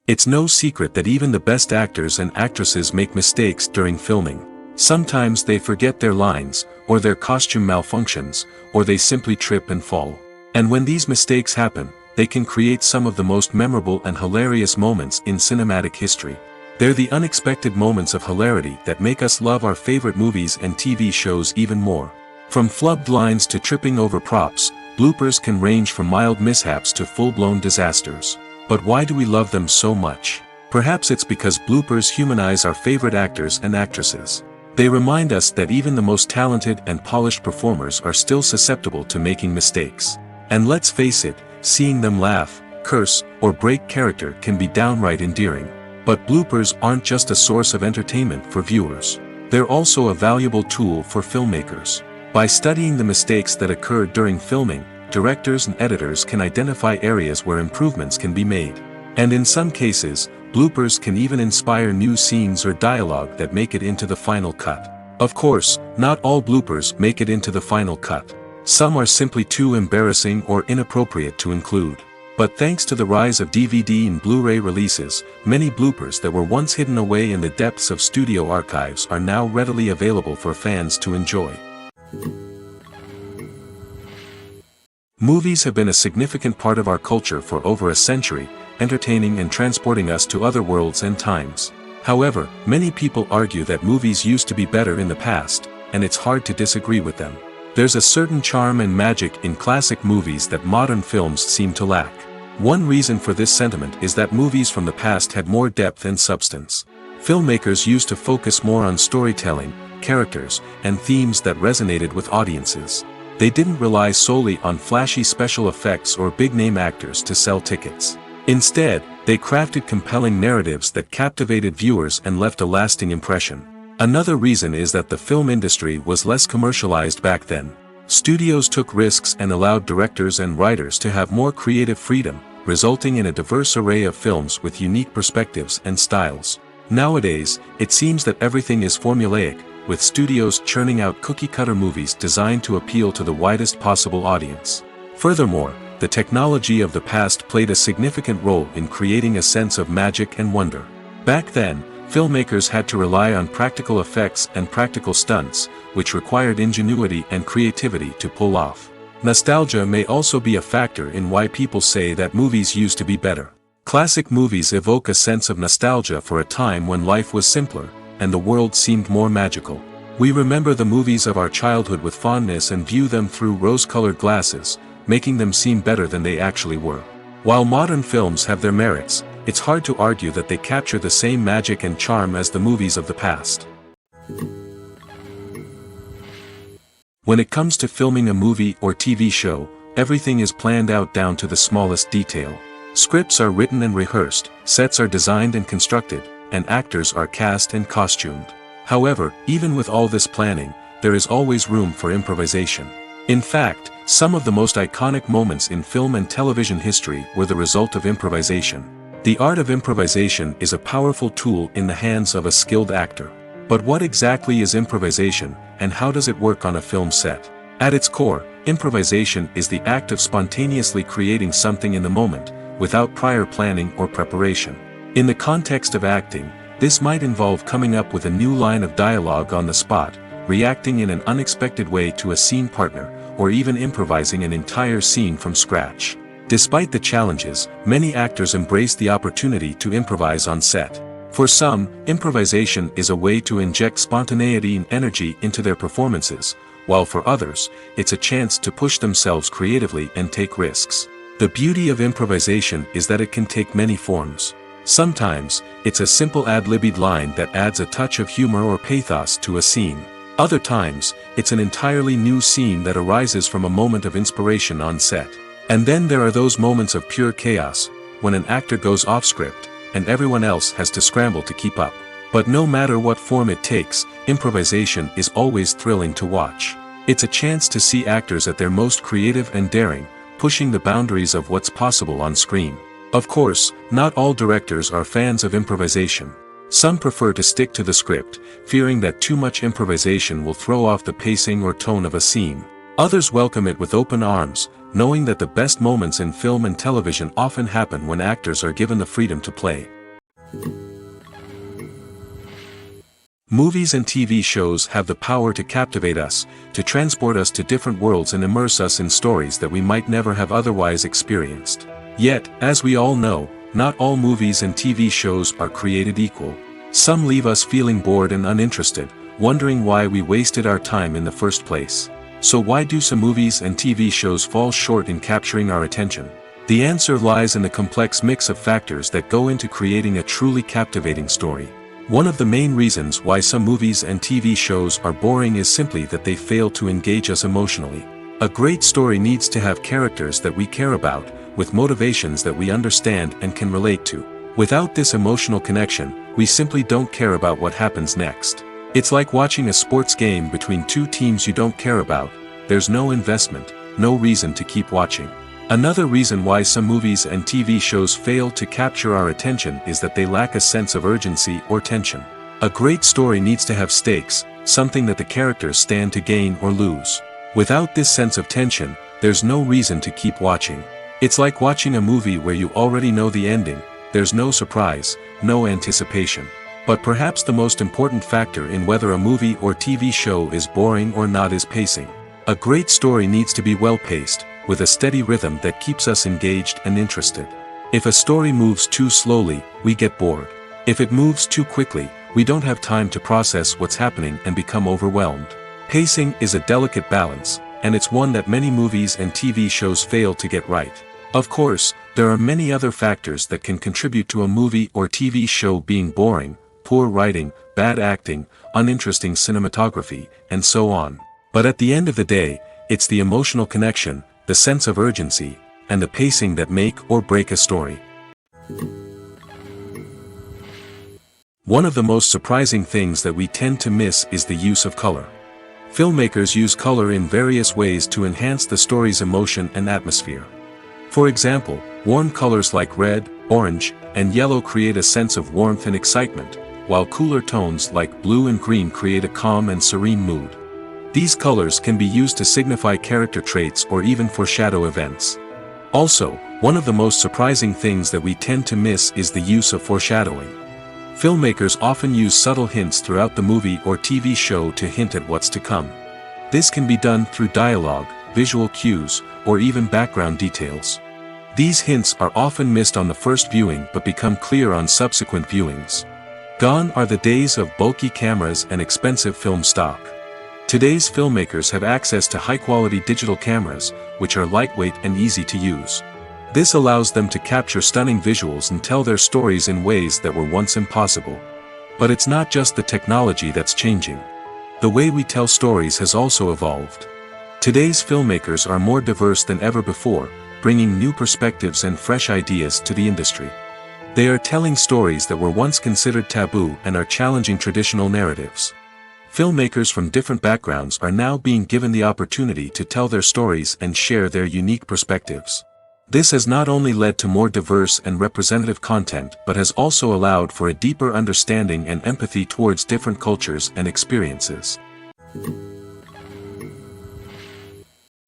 It's no secret that even the best actors and actresses make mistakes during filming. Sometimes they forget their lines, or their costume malfunctions, or they simply trip and fall. And when these mistakes happen, they can create some of the most memorable and hilarious moments in cinematic history. They're the unexpected moments of hilarity that make us love our favorite movies and TV shows even more. From flubbed lines to tripping over props, bloopers can range from mild mishaps to full-blown disasters. But why do we love them so much? Perhaps it's because bloopers humanize our favorite actors and actresses. They remind us that even the most talented and polished performers are still susceptible to making mistakes. And let's face it, seeing them laugh, curse, or break character can be downright endearing. But bloopers aren't just a source of entertainment for viewers. They're also a valuable tool for filmmakers. By studying the mistakes that occurred during filming, directors and editors can identify areas where improvements can be made. And in some cases, bloopers can even inspire new scenes or dialogue that make it into the final cut. Of course, not all bloopers make it into the final cut. Some are simply too embarrassing or inappropriate to include. But thanks to the rise of DVD and Blu-ray releases, many bloopers that were once hidden away in the depths of studio archives are now readily available for fans to enjoy. Movies have been a significant part of our culture for over a century, entertaining and transporting us to other worlds and times. However, many people argue that movies used to be better in the past, and it's hard to disagree with them. There's a certain charm and magic in classic movies that modern films seem to lack. One reason for this sentiment is that movies from the past had more depth and substance. Filmmakers used to focus more on storytelling, characters, and themes that resonated with audiences. They didn't rely solely on flashy special effects or big-name actors to sell tickets. Instead, they crafted compelling narratives that captivated viewers and left a lasting impression. Another reason is that the film industry was less commercialized back then. Studios took risks and allowed directors and writers to have more creative freedom, resulting in a diverse array of films with unique perspectives and styles. Nowadays, it seems that everything is formulaic, with studios churning out cookie-cutter movies designed to appeal to the widest possible audience. Furthermore, the technology of the past played a significant role in creating a sense of magic and wonder. Back then, filmmakers had to rely on practical effects and practical stunts, which required ingenuity and creativity to pull off. Nostalgia may also be a factor in why people say that movies used to be better. Classic movies evoke a sense of nostalgia for a time when life was simpler, and the world seemed more magical. We remember the movies of our childhood with fondness and view them through rose-colored glasses, making them seem better than they actually were. While modern films have their merits, it's hard to argue that they capture the same magic and charm as the movies of the past. When it comes to filming a movie or TV show, everything is planned out down to the smallest detail. Scripts are written and rehearsed, sets are designed and constructed, and actors are cast and costumed. However, even with all this planning, there is always room for improvisation. In fact, some of the most iconic moments in film and television history were the result of improvisation. The art of improvisation is a powerful tool in the hands of a skilled actor. But what exactly is improvisation, and how does it work on a film set? At its core, improvisation is the act of spontaneously creating something in the moment, without prior planning or preparation. In the context of acting, this might involve coming up with a new line of dialogue on the spot, reacting in an unexpected way to a scene partner, or even improvising an entire scene from scratch. Despite the challenges, many actors embrace the opportunity to improvise on set. For some, improvisation is a way to inject spontaneity and energy into their performances, while for others, it's a chance to push themselves creatively and take risks. The beauty of improvisation is that it can take many forms. Sometimes, it's a simple ad-libbed line that adds a touch of humor or pathos to a scene. Other times, it's an entirely new scene that arises from a moment of inspiration on set. And then there are those moments of pure chaos, when an actor goes off script, and everyone else has to scramble to keep up. But no matter what form it takes, improvisation is always thrilling to watch. It's a chance to see actors at their most creative and daring, pushing the boundaries of what's possible on screen. Of course, not all directors are fans of improvisation. Some prefer to stick to the script, fearing that too much improvisation will throw off the pacing or tone of a scene. Others welcome it with open arms, knowing that the best moments in film and television often happen when actors are given the freedom to play. Movies and TV shows have the power to captivate us, to transport us to different worlds and immerse us in stories that we might never have otherwise experienced. Yet, as we all know, not all movies and TV shows are created equal. Some leave us feeling bored and uninterested, wondering why we wasted our time in the first place. So why do some movies and TV shows fall short in capturing our attention? The answer lies in the complex mix of factors that go into creating a truly captivating story. One of the main reasons why some movies and TV shows are boring is simply that they fail to engage us emotionally. A great story needs to have characters that we care about, with motivations that we understand and can relate to. Without this emotional connection, we simply don't care about what happens next. It's like watching a sports game between two teams you don't care about. There's no investment, no reason to keep watching. Another reason why some movies and TV shows fail to capture our attention is that they lack a sense of urgency or tension. A great story needs to have stakes, something that the characters stand to gain or lose. Without this sense of tension, there's no reason to keep watching. It's like watching a movie where you already know the ending. There's no surprise, no anticipation. But perhaps the most important factor in whether a movie or TV show is boring or not is pacing. A great story needs to be well-paced, with a steady rhythm that keeps us engaged and interested. If a story moves too slowly, we get bored. If it moves too quickly, we don't have time to process what's happening and become overwhelmed. Pacing is a delicate balance, and it's one that many movies and TV shows fail to get right. Of course, there are many other factors that can contribute to a movie or TV show being boring: poor writing, bad acting, uninteresting cinematography, and so on. But at the end of the day, it's the emotional connection, the sense of urgency, and the pacing that make or break a story. One of the most surprising things that we tend to miss is the use of color. Filmmakers use color in various ways to enhance the story's emotion and atmosphere. For example, warm colors like red, orange, and yellow create a sense of warmth and excitement, while cooler tones like blue and green create a calm and serene mood. These colors can be used to signify character traits or even foreshadow events. Also, one of the most surprising things that we tend to miss is the use of foreshadowing. Filmmakers often use subtle hints throughout the movie or TV show to hint at what's to come. This can be done through dialogue, visual cues, or even background details. These hints are often missed on the first viewing but become clear on subsequent viewings. Gone are the days of bulky cameras and expensive film stock. Today's filmmakers have access to high-quality digital cameras, which are lightweight and easy to use. This allows them to capture stunning visuals and tell their stories in ways that were once impossible. But it's not just the technology that's changing. The way we tell stories has also evolved. Today's filmmakers are more diverse than ever before, bringing new perspectives and fresh ideas to the industry. They are telling stories that were once considered taboo and are challenging traditional narratives. Filmmakers from different backgrounds are now being given the opportunity to tell their stories and share their unique perspectives. This has not only led to more diverse and representative content but has also allowed for a deeper understanding and empathy towards different cultures and experiences.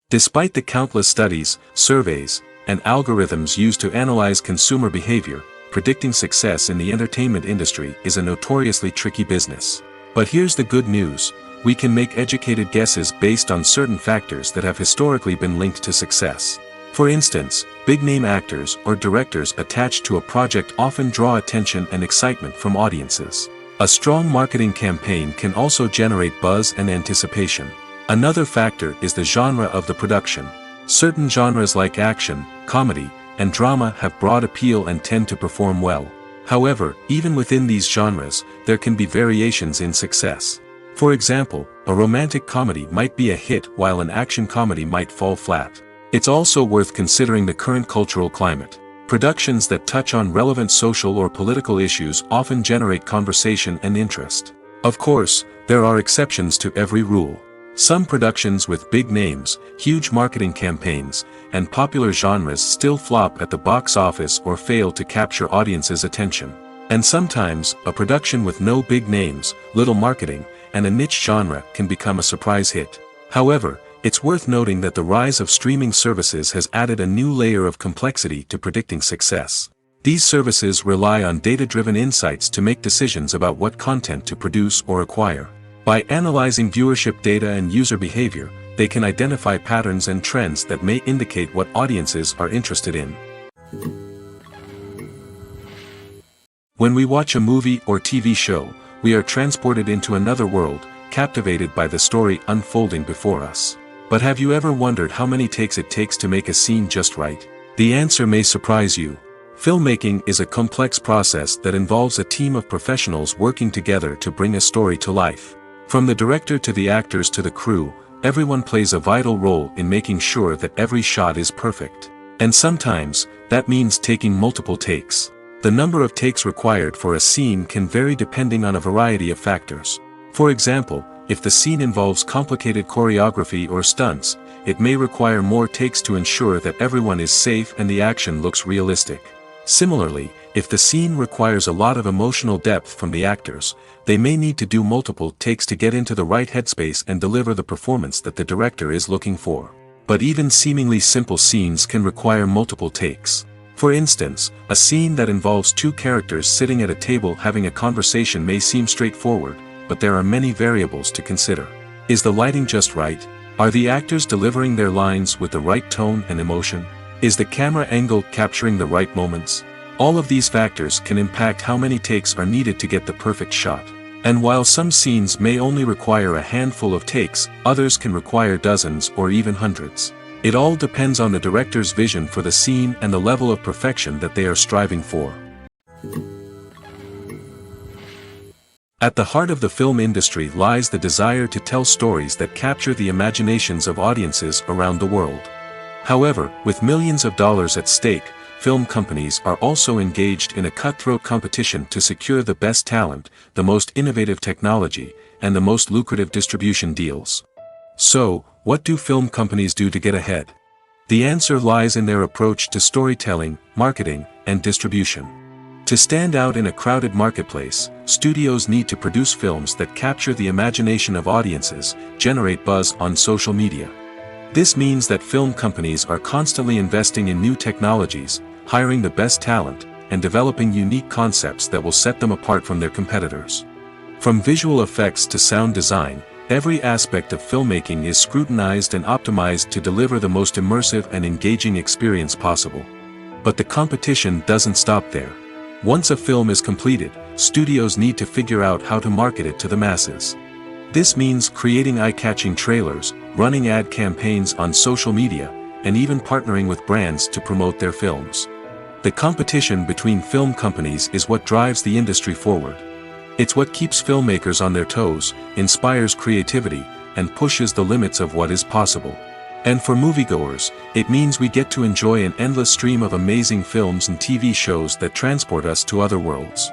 Despite the countless studies, surveys, and algorithms used to analyze consumer behavior, predicting success in the entertainment industry is a notoriously tricky business. But here's the good news: we can make educated guesses based on certain factors that have historically been linked to success. For instance, big-name actors or directors attached to a project often draw attention and excitement from audiences. A strong marketing campaign can also generate buzz and anticipation. Another factor is the genre of the production. Certain genres like action, comedy, and drama have broad appeal and tend to perform well. However, even within these genres, there can be variations in success. For example, a romantic comedy might be a hit while an action comedy might fall flat. It's also worth considering the current cultural climate. Productions that touch on relevant social or political issues often generate conversation and interest. Of course, there are exceptions to every rule. Some productions with big names, huge marketing campaigns, and popular genres still flop at the box office or fail to capture audiences' attention. And sometimes, a production with no big names, little marketing, and a niche genre can become a surprise hit. However, it's worth noting that the rise of streaming services has added a new layer of complexity to predicting success. These services rely on data-driven insights to make decisions about what content to produce or acquire. By analyzing viewership data and user behavior, they can identify patterns and trends that may indicate what audiences are interested in. When we watch a movie or TV show, we are transported into another world, captivated by the story unfolding before us. But have you ever wondered how many takes it takes to make a scene just right? The answer may surprise you. Filmmaking is a complex process that involves a team of professionals working together to bring a story to life. From the director to the actors to the crew, everyone plays a vital role in making sure that every shot is perfect. And sometimes, that means taking multiple takes. The number of takes required for a scene can vary depending on a variety of factors. For example, if the scene involves complicated choreography or stunts, it may require more takes to ensure that everyone is safe and the action looks realistic. Similarly, if the scene requires a lot of emotional depth from the actors, they may need to do multiple takes to get into the right headspace and deliver the performance that the director is looking for. But even seemingly simple scenes can require multiple takes. For instance, a scene that involves two characters sitting at a table having a conversation may seem straightforward, but there are many variables to consider. Is the lighting just right? Are the actors delivering their lines with the right tone and emotion? Is the camera angle capturing the right moments? All of these factors can impact how many takes are needed to get the perfect shot. And while some scenes may only require a handful of takes, others can require dozens or even hundreds. It all depends on the director's vision for the scene and the level of perfection that they are striving for. At the heart of the film industry lies the desire to tell stories that capture the imaginations of audiences around the world. However, with millions of dollars at stake, film companies are also engaged in a cutthroat competition to secure the best talent, the most innovative technology, and the most lucrative distribution deals. So, what do film companies do to get ahead? The answer lies in their approach to storytelling, marketing, and distribution. To stand out in a crowded marketplace, studios need to produce films that capture the imagination of audiences, generate buzz on social media. This means that film companies are constantly investing in new technologies, hiring the best talent, and developing unique concepts that will set them apart from their competitors. From visual effects to sound design, every aspect of filmmaking is scrutinized and optimized to deliver the most immersive and engaging experience possible. But the competition doesn't stop there. Once a film is completed, studios need to figure out how to market it to the masses. This means creating eye-catching trailers, running ad campaigns on social media, and even partnering with brands to promote their films. The competition between film companies is what drives the industry forward. It's what keeps filmmakers on their toes, inspires creativity, and pushes the limits of what is possible. And for moviegoers, it means we get to enjoy an endless stream of amazing films and TV shows that transport us to other worlds.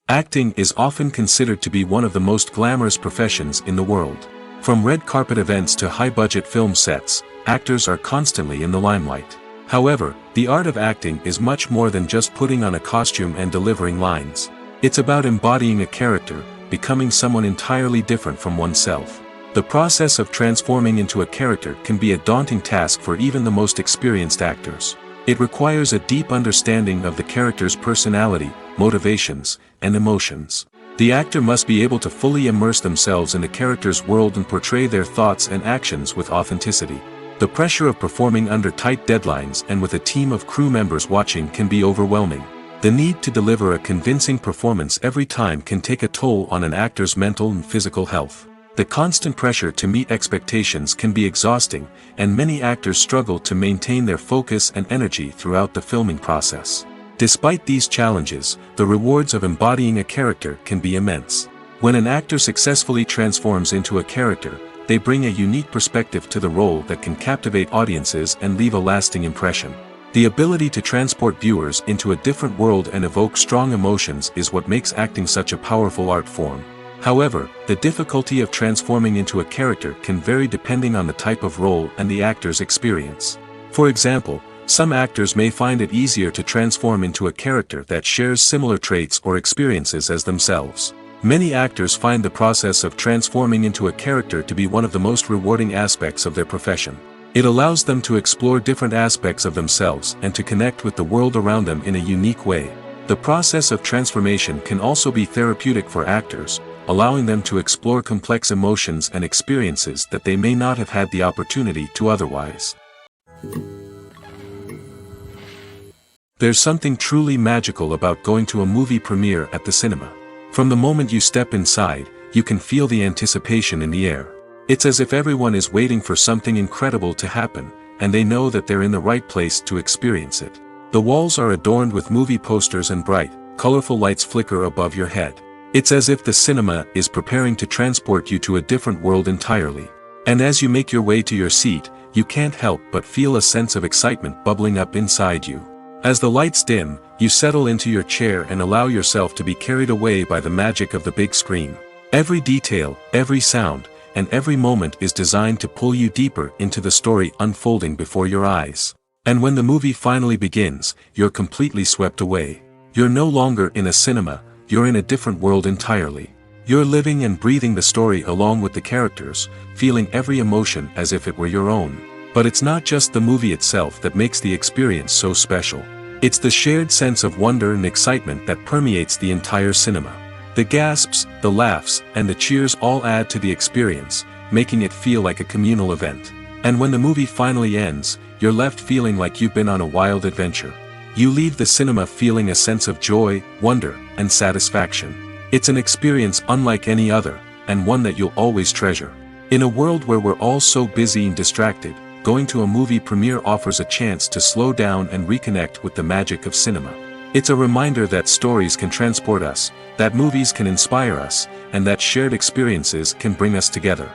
Acting is often considered to be one of the most glamorous professions in the world. From red carpet events to high-budget film sets, actors are constantly in the limelight. However, the art of acting is much more than just putting on a costume and delivering lines. It's about embodying a character, becoming someone entirely different from oneself. The process of transforming into a character can be a daunting task for even the most experienced actors. It requires a deep understanding of the character's personality, motivations, and emotions. The actor must be able to fully immerse themselves in the character's world and portray their thoughts and actions with authenticity. The pressure of performing under tight deadlines and with a team of crew members watching can be overwhelming. The need to deliver a convincing performance every time can take a toll on an actor's mental and physical health. The constant pressure to meet expectations can be exhausting, and many actors struggle to maintain their focus and energy throughout the filming process. Despite these challenges, the rewards of embodying a character can be immense. When an actor successfully transforms into a character, they bring a unique perspective to the role that can captivate audiences and leave a lasting impression. The ability to transport viewers into a different world and evoke strong emotions is what makes acting such a powerful art form. However, the difficulty of transforming into a character can vary depending on the type of role and the actor's experience. For example, some actors may find it easier to transform into a character that shares similar traits or experiences as themselves. Many actors find the process of transforming into a character to be one of the most rewarding aspects of their profession. It allows them to explore different aspects of themselves and to connect with the world around them in a unique way. The process of transformation can also be therapeutic for actors, allowing them to explore complex emotions and experiences that they may not have had the opportunity to otherwise. There's something truly magical about going to a movie premiere at the cinema. From the moment you step inside, you can feel the anticipation in the air. It's as if everyone is waiting for something incredible to happen, and they know that they're in the right place to experience it. The walls are adorned with movie posters and bright, colorful lights flicker above your head. It's as if the cinema is preparing to transport you to a different world entirely. And as you make your way to your seat, you can't help but feel a sense of excitement bubbling up inside you. As the lights dim, you settle into your chair and allow yourself to be carried away by the magic of the big screen. Every detail, every sound, and every moment is designed to pull you deeper into the story unfolding before your eyes. And when the movie finally begins, you're completely swept away. You're no longer in a cinema, you're in a different world entirely. You're living and breathing the story along with the characters, feeling every emotion as if it were your own. But it's not just the movie itself that makes the experience so special. It's the shared sense of wonder and excitement that permeates the entire cinema. The gasps, the laughs, and the cheers all add to the experience, making it feel like a communal event. And when the movie finally ends, you're left feeling like you've been on a wild adventure. You leave the cinema feeling a sense of joy, wonder, and satisfaction. It's an experience unlike any other, and one that you'll always treasure. In a world where we're all so busy and distracted, going to a movie premiere offers a chance to slow down and reconnect with the magic of cinema. It's a reminder that stories can transport us, that movies can inspire us, and that shared experiences can bring us together.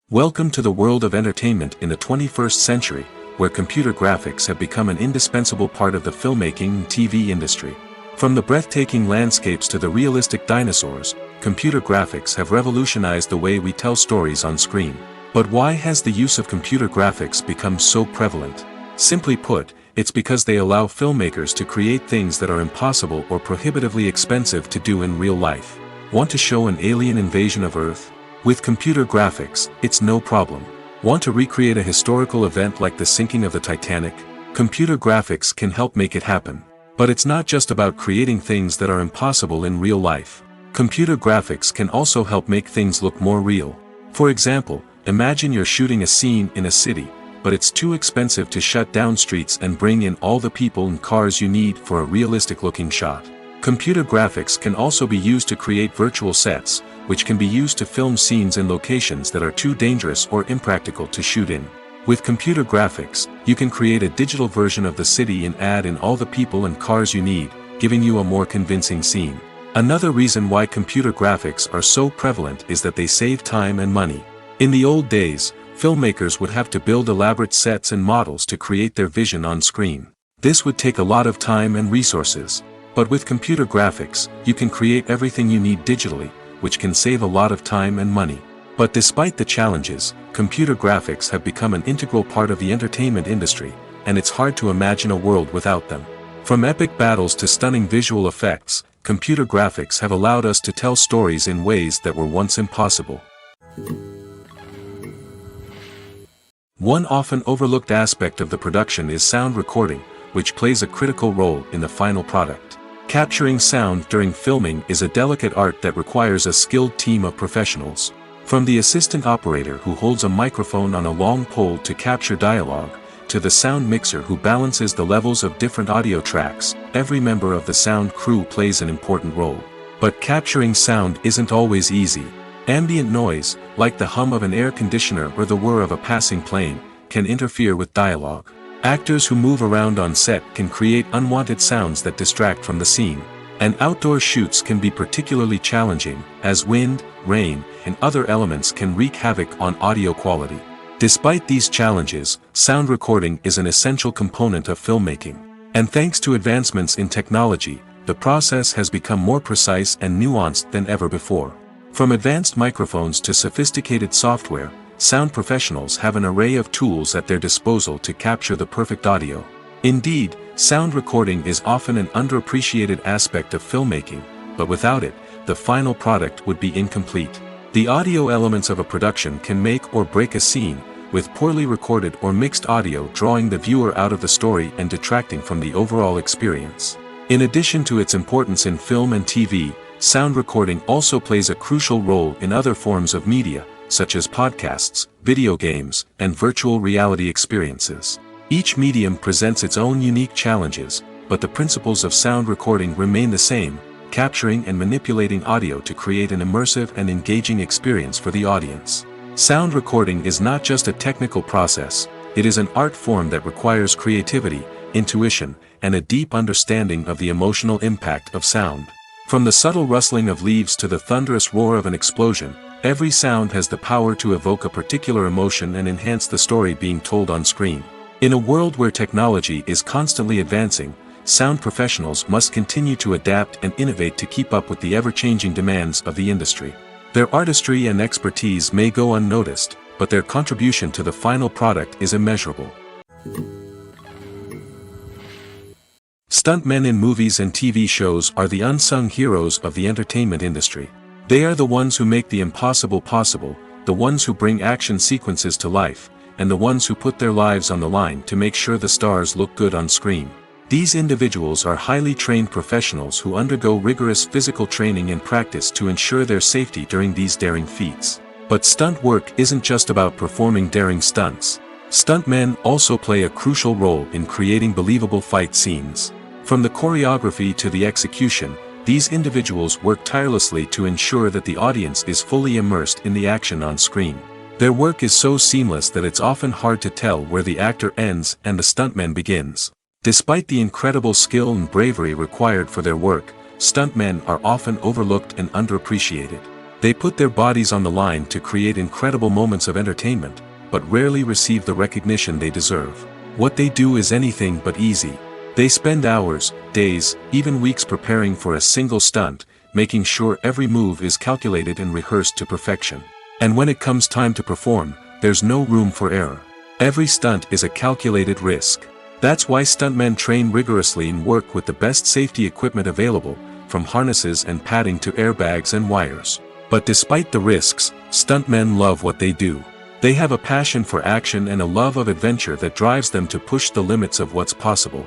Welcome to the world of entertainment in the 21st century, where computer graphics have become an indispensable part of the filmmaking and TV industry. From the breathtaking landscapes to the realistic dinosaurs, computer graphics have revolutionized the way we tell stories on screen. But why has the use of computer graphics become so prevalent? Simply put, it's because they allow filmmakers to create things that are impossible or prohibitively expensive to do in real life. Want to show an alien invasion of Earth? With computer graphics, it's no problem. Want to recreate a historical event like the sinking of the Titanic? Computer graphics can help make it happen. But it's not just about creating things that are impossible in real life. Computer graphics can also help make things look more real. For example, imagine you're shooting a scene in a city, but it's too expensive to shut down streets and bring in all the people and cars you need for a realistic-looking shot. Computer graphics can also be used to create virtual sets, which can be used to film scenes in locations that are too dangerous or impractical to shoot in. With computer graphics, you can create a digital version of the city and add in all the people and cars you need, giving you a more convincing scene. Another reason why computer graphics are so prevalent is that they save time and money. In the old days, filmmakers would have to build elaborate sets and models to create their vision on screen. This would take a lot of time and resources. But with computer graphics, you can create everything you need digitally, which can save a lot of time and money. But despite the challenges, computer graphics have become an integral part of the entertainment industry, and it's hard to imagine a world without them. From epic battles to stunning visual effects, computer graphics have allowed us to tell stories in ways that were once impossible. One often overlooked aspect of the production is sound recording, which plays a critical role in the final product. Capturing sound during filming is a delicate art that requires a skilled team of professionals. From the assistant operator who holds a microphone on a long pole to capture dialogue, to the sound mixer who balances the levels of different audio tracks, every member of the sound crew plays an important role. But capturing sound isn't always easy. Ambient noise, like the hum of an air conditioner or the whir of a passing plane, can interfere with dialogue. Actors who move around on set can create unwanted sounds that distract from the scene. And outdoor shoots can be particularly challenging, as wind, rain, and other elements can wreak havoc on audio quality. Despite these challenges, sound recording is an essential component of filmmaking. And thanks to advancements in technology, the process has become more precise and nuanced than ever before. From advanced microphones to sophisticated software, sound professionals have an array of tools at their disposal to capture the perfect audio. Indeed, sound recording is often an underappreciated aspect of filmmaking, but without it, the final product would be incomplete. The audio elements of a production can make or break a scene, with poorly recorded or mixed audio drawing the viewer out of the story and detracting from the overall experience. In addition to its importance in film and TV, sound recording also plays a crucial role in other forms of media, such as podcasts, video games, and virtual reality experiences. Each medium presents its own unique challenges, but the principles of sound recording remain the same, capturing and manipulating audio to create an immersive and engaging experience for the audience. Sound recording is not just a technical process, it is an art form that requires creativity, intuition, and a deep understanding of the emotional impact of sound. From the subtle rustling of leaves to the thunderous roar of an explosion, every sound has the power to evoke a particular emotion and enhance the story being told on screen. In a world where technology is constantly advancing, sound professionals must continue to adapt and innovate to keep up with the ever-changing demands of the industry. Their artistry and expertise may go unnoticed, but their contribution to the final product is immeasurable. Stuntmen in movies and TV shows are the unsung heroes of the entertainment industry. They are the ones who make the impossible possible, the ones who bring action sequences to life, and the ones who put their lives on the line to make sure the stars look good on screen. These individuals are highly trained professionals who undergo rigorous physical training and practice to ensure their safety during these daring feats. But stunt work isn't just about performing daring stunts. Stuntmen also play a crucial role in creating believable fight scenes. From the choreography to the execution, these individuals work tirelessly to ensure that the audience is fully immersed in the action on screen. Their work is so seamless that it's often hard to tell where the actor ends and the stuntman begins. Despite the incredible skill and bravery required for their work, stuntmen are often overlooked and underappreciated. They put their bodies on the line to create incredible moments of entertainment, but rarely receive the recognition they deserve. What they do is anything but easy. They spend hours, days, even weeks preparing for a single stunt, making sure every move is calculated and rehearsed to perfection. And when it comes time to perform, there's no room for error. Every stunt is a calculated risk. That's why stuntmen train rigorously and work with the best safety equipment available, from harnesses and padding to airbags and wires. But despite the risks, stuntmen love what they do. They have a passion for action and a love of adventure that drives them to push the limits of what's possible.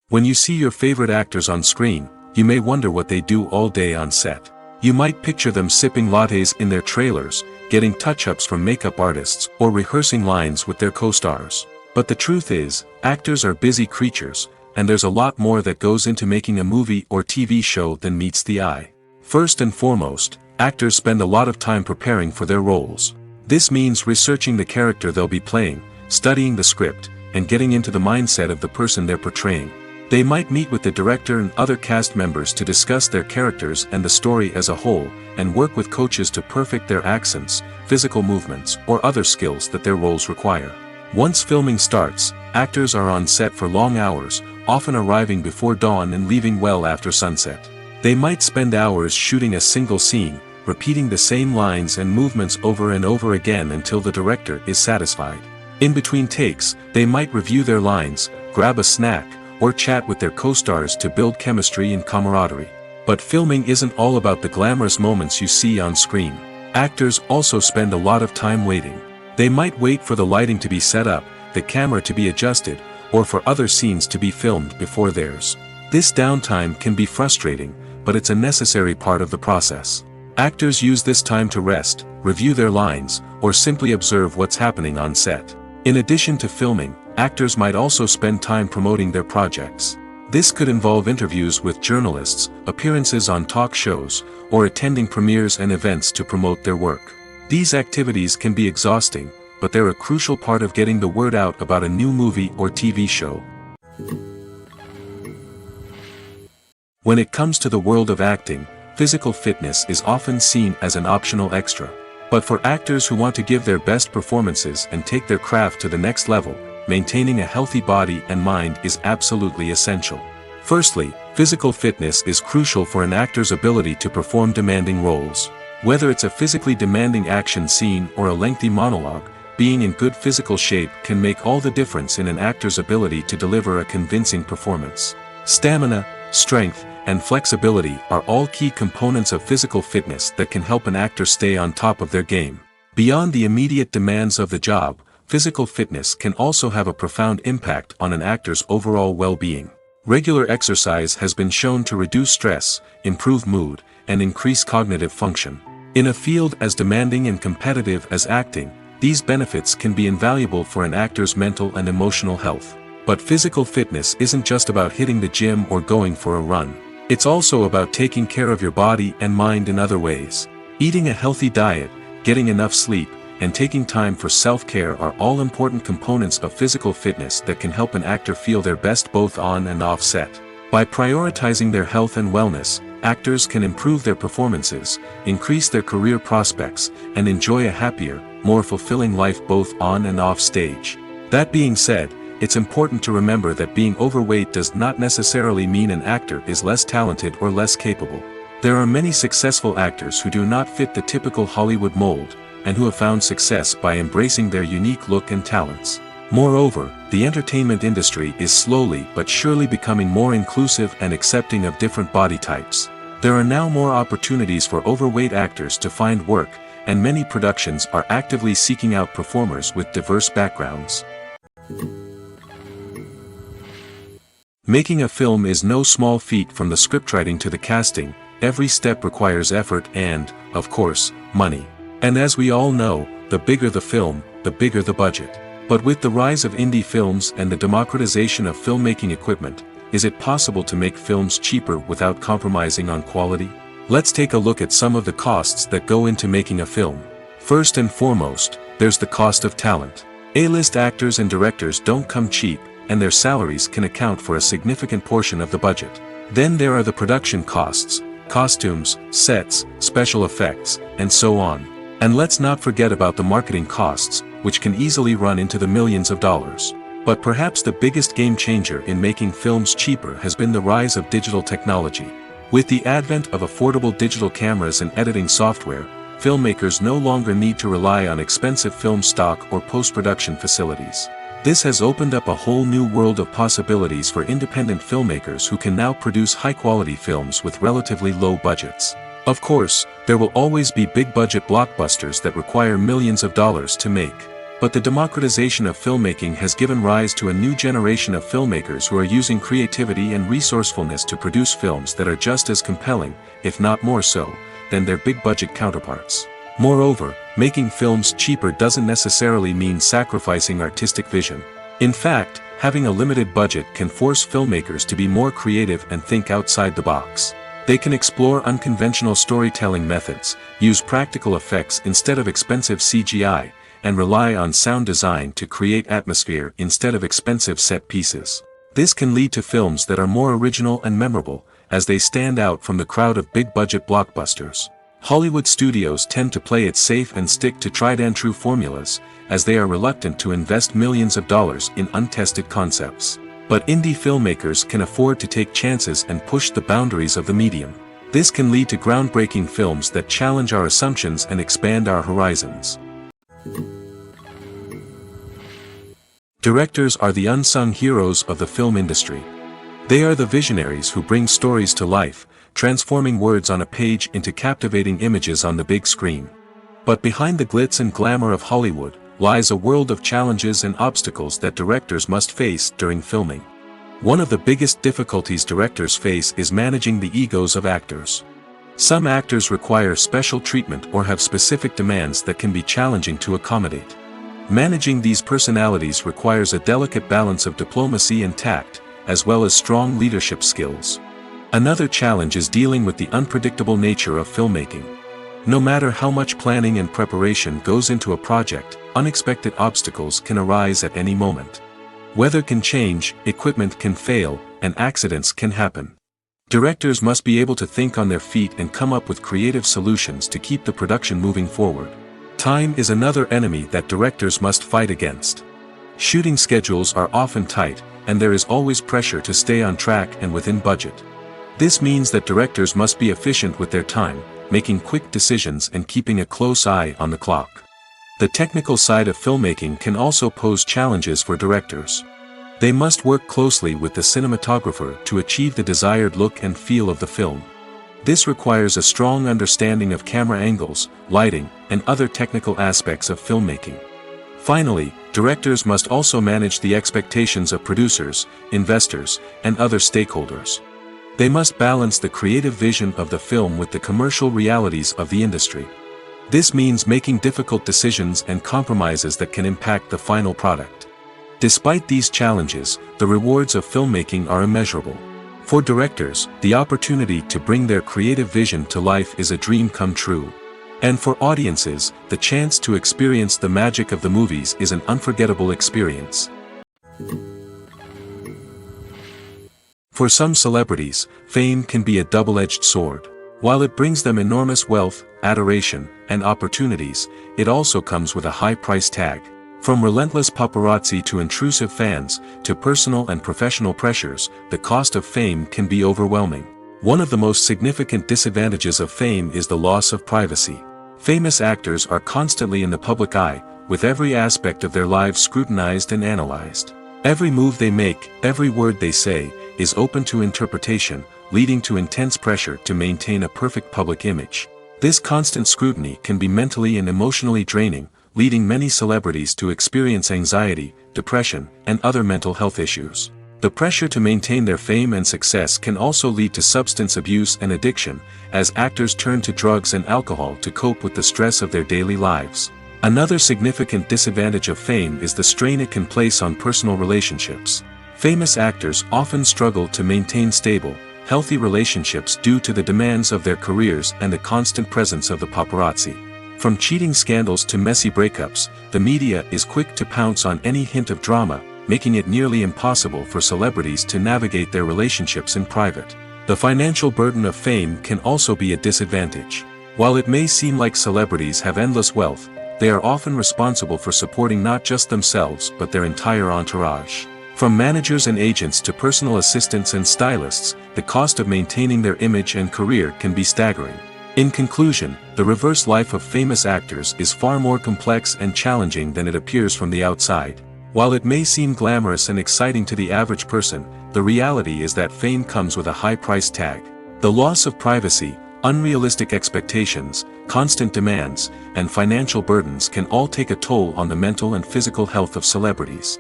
When you see your favorite actors on screen, you may wonder what they do all day on set. You might picture them sipping lattes in their trailers, getting touch-ups from makeup artists, or rehearsing lines with their co-stars. But the truth is, actors are busy creatures, and there's a lot more that goes into making a movie or TV show than meets the eye. First and foremost, actors spend a lot of time preparing for their roles. This means researching the character they'll be playing, studying the script, and getting into the mindset of the person they're portraying. They might meet with the director and other cast members to discuss their characters and the story as a whole, and work with coaches to perfect their accents, physical movements, or other skills that their roles require. Once filming starts, actors are on set for long hours, often arriving before dawn and leaving well after sunset. They might spend hours shooting a single scene, repeating the same lines and movements over and over again until the director is satisfied. In between takes, they might review their lines, grab a snack, or chat with their co-stars to build chemistry and camaraderie. But filming isn't all about the glamorous moments you see on screen. Actors also spend a lot of time waiting. They might wait for the lighting to be set up, the camera to be adjusted, or for other scenes to be filmed before theirs. This downtime can be frustrating, but it's a necessary part of the process. Actors use this time to rest, review their lines, or simply observe what's happening on set. In addition to filming, actors might also spend time promoting their projects. This could involve interviews with journalists, appearances on talk shows, or attending premieres and events to promote their work. These activities can be exhausting, but they're a crucial part of getting the word out about a new movie or TV show. When it comes to the world of acting, physical fitness is often seen as an optional extra. But for actors who want to give their best performances and take their craft to the next level, maintaining a healthy body and mind is absolutely essential. Firstly, physical fitness is crucial for an actor's ability to perform demanding roles. Whether it's a physically demanding action scene or a lengthy monologue, being in good physical shape can make all the difference in an actor's ability to deliver a convincing performance. Stamina, strength, and flexibility are all key components of physical fitness that can help an actor stay on top of their game. Beyond the immediate demands of the job, physical fitness can also have a profound impact on an actor's overall well-being. Regular exercise has been shown to reduce stress, improve mood, and increase cognitive function. In a field as demanding and competitive as acting, these benefits can be invaluable for an actor's mental and emotional health. But physical fitness isn't just about hitting the gym or going for a run. It's also about taking care of your body and mind in other ways. Eating a healthy diet, getting enough sleep, and taking time for self-care are all important components of physical fitness that can help an actor feel their best both on and off set. By prioritizing their health and wellness, actors can improve their performances, increase their career prospects, and enjoy a happier, more fulfilling life both on and off stage. That being said, it's important to remember that being overweight does not necessarily mean an actor is less talented or less capable. There are many successful actors who do not fit the typical Hollywood mold, and who have found success by embracing their unique look and talents. Moreover, the entertainment industry is slowly but surely becoming more inclusive and accepting of different body types. There are now more opportunities for overweight actors to find work, and many productions are actively seeking out performers with diverse backgrounds. Making a film is no small feat. From the scriptwriting to the casting, every step requires effort and, of course, money. And as we all know, the bigger the film, the bigger the budget. But with the rise of indie films and the democratization of filmmaking equipment, is it possible to make films cheaper without compromising on quality? Let's take a look at some of the costs that go into making a film. First and foremost, there's the cost of talent. A-list actors and directors don't come cheap, and their salaries can account for a significant portion of the budget. Then there are the production costs, costumes, sets, special effects, and so on. And let's not forget about the marketing costs, which can easily run into the millions of dollars. But perhaps the biggest game changer in making films cheaper has been the rise of digital technology. With the advent of affordable digital cameras and editing software, filmmakers no longer need to rely on expensive film stock or post-production facilities. This has opened up a whole new world of possibilities for independent filmmakers who can now produce high-quality films with relatively low budgets. Of course, there will always be big-budget blockbusters that require millions of dollars to make. But the democratization of filmmaking has given rise to a new generation of filmmakers who are using creativity and resourcefulness to produce films that are just as compelling, if not more so, than their big-budget counterparts. Moreover, making films cheaper doesn't necessarily mean sacrificing artistic vision. In fact, having a limited budget can force filmmakers to be more creative and think outside the box. They can explore unconventional storytelling methods, use practical effects instead of expensive CGI, and rely on sound design to create atmosphere instead of expensive set pieces. This can lead to films that are more original and memorable, as they stand out from the crowd of big-budget blockbusters. Hollywood studios tend to play it safe and stick to tried-and-true formulas, as they are reluctant to invest millions of dollars in untested concepts. But indie filmmakers can afford to take chances and push the boundaries of the medium. This can lead to groundbreaking films that challenge our assumptions and expand our horizons. Directors are the unsung heroes of the film industry. They are the visionaries who bring stories to life, transforming words on a page into captivating images on the big screen. But behind the glitz and glamour of Hollywood, lies a world of challenges and obstacles that directors must face during filming. One of the biggest difficulties directors face is managing the egos of actors. Some actors require special treatment or have specific demands that can be challenging to accommodate. Managing these personalities requires a delicate balance of diplomacy and tact, as well as strong leadership skills. Another challenge is dealing with the unpredictable nature of filmmaking. No matter how much planning and preparation goes into a project, unexpected obstacles can arise at any moment. Weather can change, equipment can fail, and accidents can happen. Directors must be able to think on their feet and come up with creative solutions to keep the production moving forward. Time is another enemy that directors must fight against. Shooting schedules are often tight, and there is always pressure to stay on track and within budget. This means that directors must be efficient with their time, making quick decisions and keeping a close eye on the clock. The technical side of filmmaking can also pose challenges for directors. They must work closely with the cinematographer to achieve the desired look and feel of the film. This requires a strong understanding of camera angles, lighting, and other technical aspects of filmmaking. Finally, directors must also manage the expectations of producers, investors, and other stakeholders. They must balance the creative vision of the film with the commercial realities of the industry. This means making difficult decisions and compromises that can impact the final product. Despite these challenges, the rewards of filmmaking are immeasurable. For directors, the opportunity to bring their creative vision to life is a dream come true. And for audiences, the chance to experience the magic of the movies is an unforgettable experience. For some celebrities, fame can be a double-edged sword. While it brings them enormous wealth, adoration, and opportunities, it also comes with a high price tag. From relentless paparazzi to intrusive fans, to personal and professional pressures, the cost of fame can be overwhelming. One of the most significant disadvantages of fame is the loss of privacy. Famous actors are constantly in the public eye, with every aspect of their lives scrutinized and analyzed. Every move they make, every word they say, is open to interpretation, leading to intense pressure to maintain a perfect public image. This constant scrutiny can be mentally and emotionally draining, leading many celebrities to experience anxiety, depression, and other mental health issues. The pressure to maintain their fame and success can also lead to substance abuse and addiction, as actors turn to drugs and alcohol to cope with the stress of their daily lives. Another significant disadvantage of fame is the strain it can place on personal relationships. Famous actors often struggle to maintain stable, healthy relationships due to the demands of their careers and the constant presence of the paparazzi. From cheating scandals to messy breakups, the media is quick to pounce on any hint of drama, making it nearly impossible for celebrities to navigate their relationships in private. The financial burden of fame can also be a disadvantage. While it may seem like celebrities have endless wealth, they are often responsible for supporting not just themselves but their entire entourage. From managers and agents to personal assistants and stylists, the cost of maintaining their image and career can be staggering. In conclusion, the reverse life of famous actors is far more complex and challenging than it appears from the outside. While it may seem glamorous and exciting to the average person, the reality is that fame comes with a high price tag. The loss of privacy, unrealistic expectations, constant demands, and financial burdens can all take a toll on the mental and physical health of celebrities.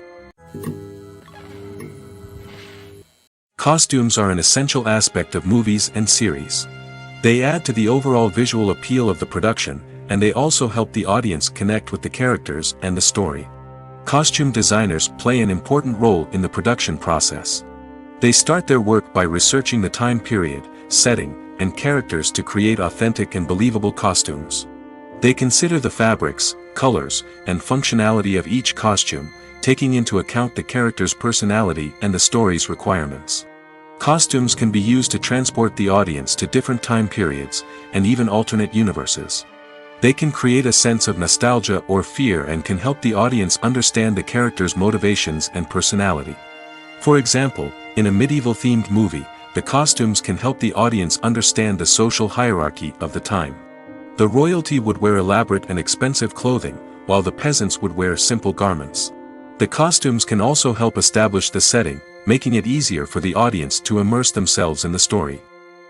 Costumes are an essential aspect of movies and series. They add to the overall visual appeal of the production, and they also help the audience connect with the characters and the story. Costume designers play an important role in the production process. They start their work by researching the time period, setting, and characters to create authentic and believable costumes. They consider the fabrics, colors, and functionality of each costume, taking into account the character's personality and the story's requirements. Costumes can be used to transport the audience to different time periods, and even alternate universes. They can create a sense of nostalgia or fear and can help the audience understand the character's motivations and personality. For example, in a medieval-themed movie, the costumes can help the audience understand the social hierarchy of the time. The royalty would wear elaborate and expensive clothing, while the peasants would wear simple garments. The costumes can also help establish the setting, making it easier for the audience to immerse themselves in the story.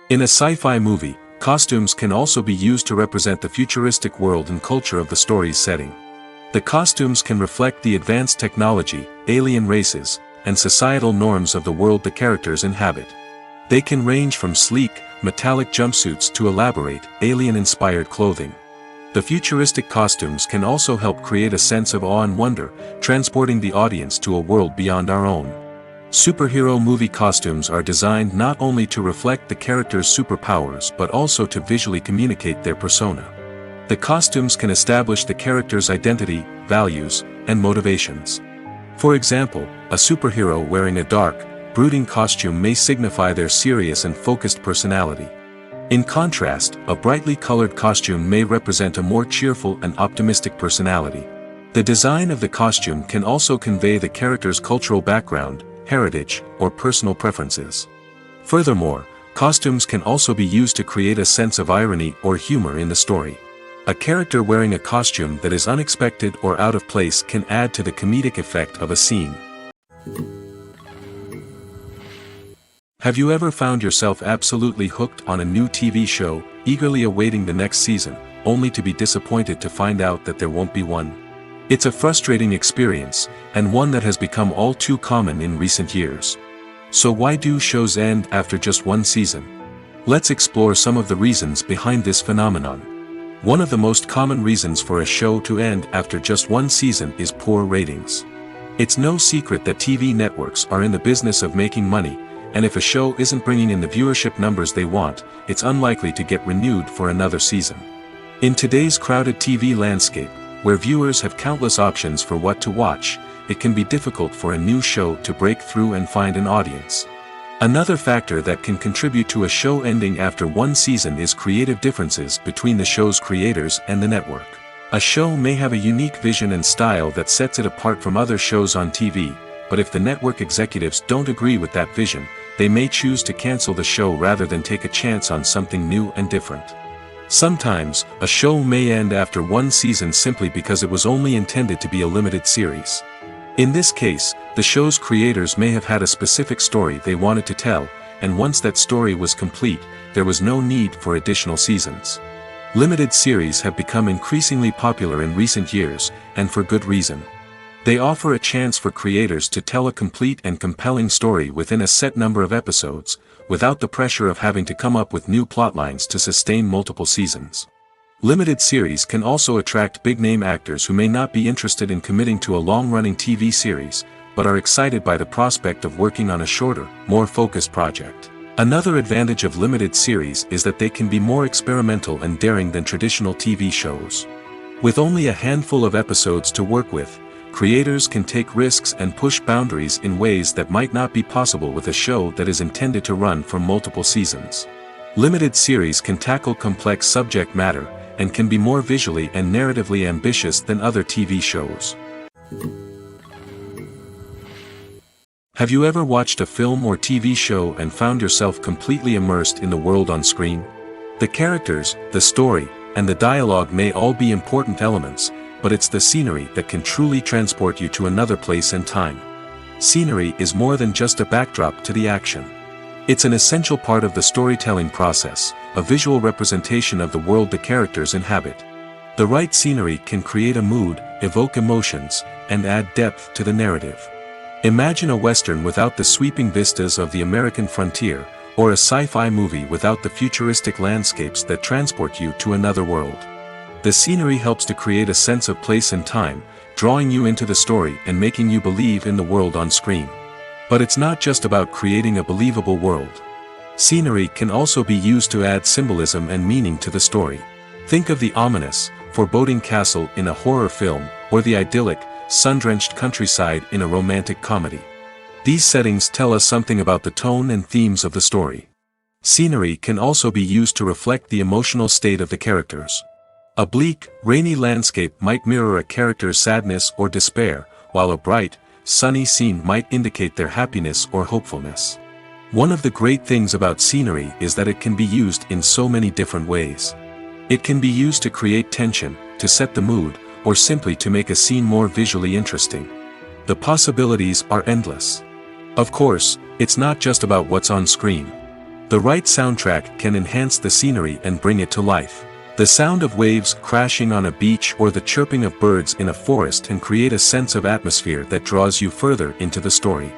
In a sci-fi movie, costumes can also be used to represent the futuristic world and culture of the story's setting. The costumes can reflect the advanced technology, alien races, and societal norms of the world the characters inhabit. They can range from sleek, metallic jumpsuits to elaborate, alien-inspired clothing. The futuristic costumes can also help create a sense of awe and wonder, transporting the audience to a world beyond our own. Superhero movie costumes are designed not only to reflect the character's superpowers but also to visually communicate their persona. The costumes can establish the character's identity, values, and motivations. For example, a superhero wearing a dark, brooding costume may signify their serious and focused personality. In contrast, a brightly colored costume may represent a more cheerful and optimistic personality. The design of the costume can also convey the character's cultural background, heritage, or personal preferences. Furthermore, costumes can also be used to create a sense of irony or humor in the story. A character wearing a costume that is unexpected or out of place can add to the comedic effect of a scene. Have you ever found yourself absolutely hooked on a new TV show, eagerly awaiting the next season, only to be disappointed to find out that there won't be one? It's a frustrating experience, and one that has become all too common in recent years. So why do shows end after just one season? Let's explore some of the reasons behind this phenomenon. One of the most common reasons for a show to end after just one season is poor ratings. It's no secret that TV networks are in the business of making money, and if a show isn't bringing in the viewership numbers they want, it's unlikely to get renewed for another season. In today's crowded TV landscape, where viewers have countless options for what to watch, it can be difficult for a new show to break through and find an audience. Another factor that can contribute to a show ending after one season is creative differences between the show's creators and the network. A show may have a unique vision and style that sets it apart from other shows on TV, but if the network executives don't agree with that vision, they may choose to cancel the show rather than take a chance on something new and different. Sometimes, a show may end after one season simply because it was only intended to be a limited series. In this case, the show's creators may have had a specific story they wanted to tell, and once that story was complete, there was no need for additional seasons. Limited series have become increasingly popular in recent years, and for good reason. They offer a chance for creators to tell a complete and compelling story within a set number of episodes, without the pressure of having to come up with new plotlines to sustain multiple seasons. Limited series can also attract big-name actors who may not be interested in committing to a long-running TV series, but are excited by the prospect of working on a shorter, more focused project. Another advantage of limited series is that they can be more experimental and daring than traditional TV shows. With only a handful of episodes to work with, creators can take risks and push boundaries in ways that might not be possible with a show that is intended to run for multiple seasons. Limited series can tackle complex subject matter, and can be more visually and narratively ambitious than other TV shows. Have you ever watched a film or TV show and found yourself completely immersed in the world on screen? The characters, the story, and the dialogue may all be important elements, but it's the scenery that can truly transport you to another place and time. Scenery is more than just a backdrop to the action. It's an essential part of the storytelling process, a visual representation of the world the characters inhabit. The right scenery can create a mood, evoke emotions, and add depth to the narrative. Imagine a Western without the sweeping vistas of the American frontier, or a sci-fi movie without the futuristic landscapes that transport you to another world. The scenery helps to create a sense of place and time, drawing you into the story and making you believe in the world on screen. But it's not just about creating a believable world. Scenery can also be used to add symbolism and meaning to the story. Think of the ominous, foreboding castle in a horror film, or the idyllic, sun-drenched countryside in a romantic comedy. These settings tell us something about the tone and themes of the story. Scenery can also be used to reflect the emotional state of the characters. A bleak, rainy landscape might mirror a character's sadness or despair, while a bright, sunny scene might indicate their happiness or hopefulness. One of the great things about scenery is that it can be used in so many different ways. It can be used to create tension, to set the mood, or simply to make a scene more visually interesting. The possibilities are endless. Of course, it's not just about what's on screen. The right soundtrack can enhance the scenery and bring it to life. The sound of waves crashing on a beach or the chirping of birds in a forest can create a sense of atmosphere that draws you further into the story.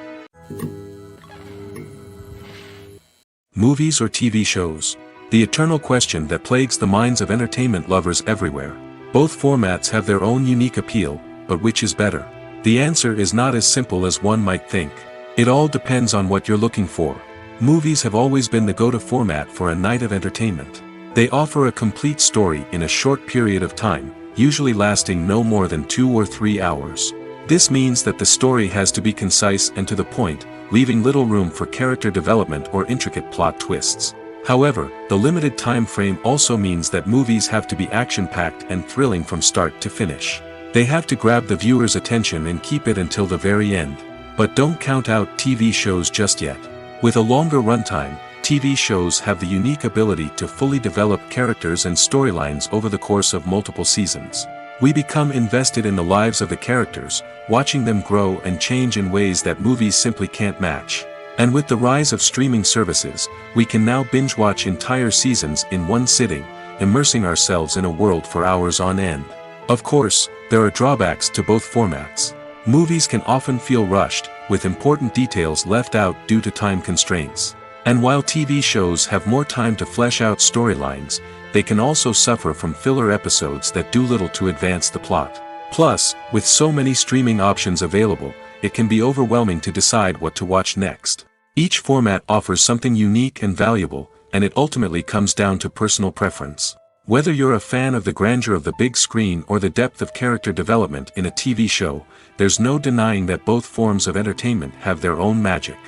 Movies or TV shows? The eternal question that plagues the minds of entertainment lovers everywhere. Both formats have their own unique appeal, but which is better? The answer is not as simple as one might think. It all depends on what you're looking for. Movies have always been the go-to format for a night of entertainment. They offer a complete story in a short period of time, usually lasting no more than 2 or 3 hours. This means that the story has to be concise and to the point, leaving little room for character development or intricate plot twists. However, the limited time frame also means that movies have to be action-packed and thrilling from start to finish. They have to grab the viewer's attention and keep it until the very end. But don't count out TV shows just yet. With a longer runtime, TV shows have the unique ability to fully develop characters and storylines over the course of multiple seasons. We become invested in the lives of the characters, watching them grow and change in ways that movies simply can't match. And with the rise of streaming services, we can now binge-watch entire seasons in one sitting, immersing ourselves in a world for hours on end. Of course, there are drawbacks to both formats. Movies can often feel rushed, with important details left out due to time constraints. And while TV shows have more time to flesh out storylines, they can also suffer from filler episodes that do little to advance the plot. Plus, with so many streaming options available, it can be overwhelming to decide what to watch next. Each format offers something unique and valuable, and it ultimately comes down to personal preference. Whether you're a fan of the grandeur of the big screen or the depth of character development in a TV show, there's no denying that both forms of entertainment have their own magic.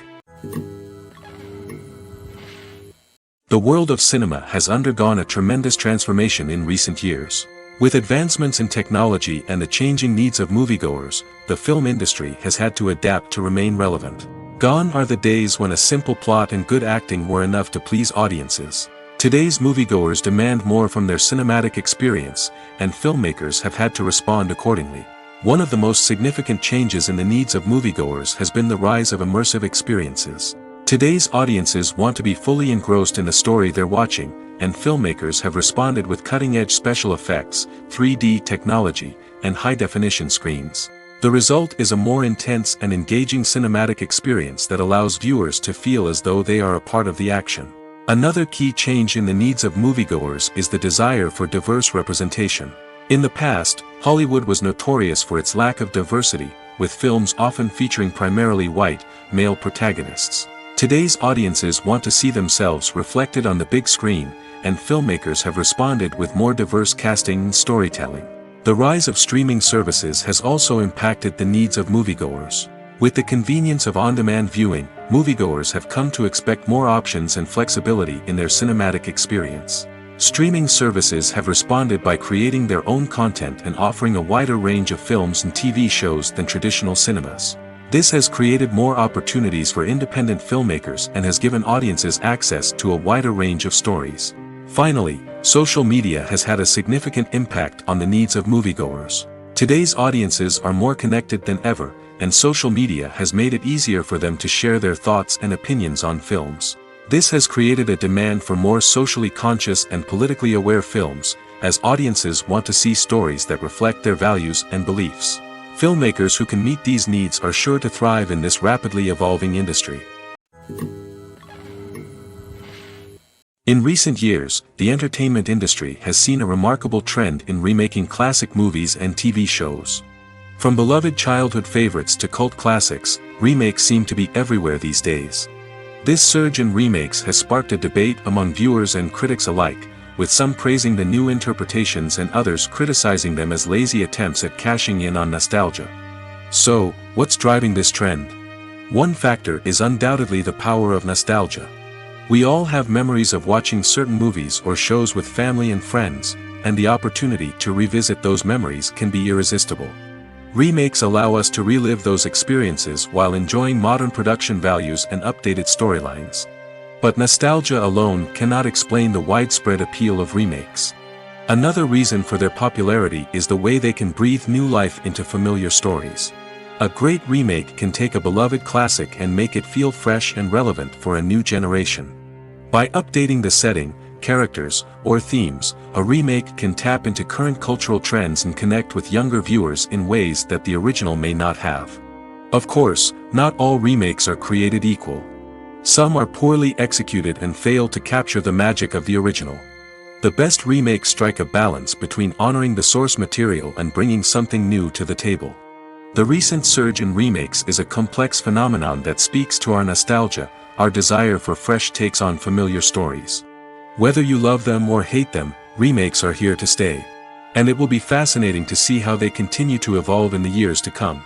The world of cinema has undergone a tremendous transformation in recent years. With advancements in technology and the changing needs of moviegoers, the film industry has had to adapt to remain relevant. Gone are the days when a simple plot and good acting were enough to please audiences. Today's moviegoers demand more from their cinematic experience, and filmmakers have had to respond accordingly. One of the most significant changes in the needs of moviegoers has been the rise of immersive experiences. Today's audiences want to be fully engrossed in the story they're watching, and filmmakers have responded with cutting-edge special effects, 3D technology, and high-definition screens. The result is a more intense and engaging cinematic experience that allows viewers to feel as though they are a part of the action. Another key change in the needs of moviegoers is the desire for diverse representation. In the past, Hollywood was notorious for its lack of diversity, with films often featuring primarily white, male protagonists. Today's audiences want to see themselves reflected on the big screen, and filmmakers have responded with more diverse casting and storytelling. The rise of streaming services has also impacted the needs of moviegoers. With the convenience of on-demand viewing, moviegoers have come to expect more options and flexibility in their cinematic experience. Streaming services have responded by creating their own content and offering a wider range of films and TV shows than traditional cinemas. This has created more opportunities for independent filmmakers and has given audiences access to a wider range of stories. Finally, social media has had a significant impact on the needs of moviegoers. Today's audiences are more connected than ever, and social media has made it easier for them to share their thoughts and opinions on films. This has created a demand for more socially conscious and politically aware films, as audiences want to see stories that reflect their values and beliefs. Filmmakers who can meet these needs are sure to thrive in this rapidly evolving industry. In recent years, the entertainment industry has seen a remarkable trend in remaking classic movies and TV shows. From beloved childhood favorites to cult classics, remakes seem to be everywhere these days. This surge in remakes has sparked a debate among viewers and critics alike, with some praising the new interpretations and others criticizing them as lazy attempts at cashing in on nostalgia. So, what's driving this trend? One factor is undoubtedly the power of nostalgia. We all have memories of watching certain movies or shows with family and friends, and the opportunity to revisit those memories can be irresistible. Remakes allow us to relive those experiences while enjoying modern production values and updated storylines. But nostalgia alone cannot explain the widespread appeal of remakes. Another reason for their popularity is the way they can breathe new life into familiar stories. A great remake can take a beloved classic and make it feel fresh and relevant for a new generation. By updating the setting, characters, or themes, a remake can tap into current cultural trends and connect with younger viewers in ways that the original may not have. Of course, not all remakes are created equal. Some are poorly executed and fail to capture the magic of the original. The best remakes strike a balance between honoring the source material and bringing something new to the table. The recent surge in remakes is a complex phenomenon that speaks to our nostalgia, our desire for fresh takes on familiar stories. Whether you love them or hate them, remakes are here to stay. And it will be fascinating to see how they continue to evolve in the years to come.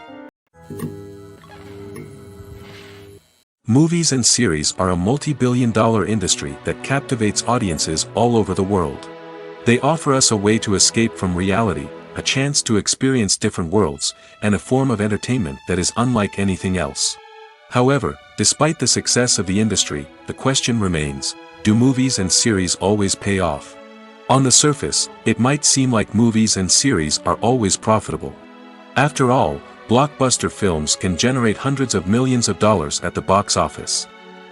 Movies and series are a multi-billion-dollar industry that captivates audiences all over the world. They offer us a way to escape from reality, a chance to experience different worlds, and a form of entertainment that is unlike anything else. However, despite the success of the industry, the question remains, do movies and series always pay off? On the surface, it might seem like movies and series are always profitable. After all, blockbuster films can generate hundreds of millions of dollars at the box office.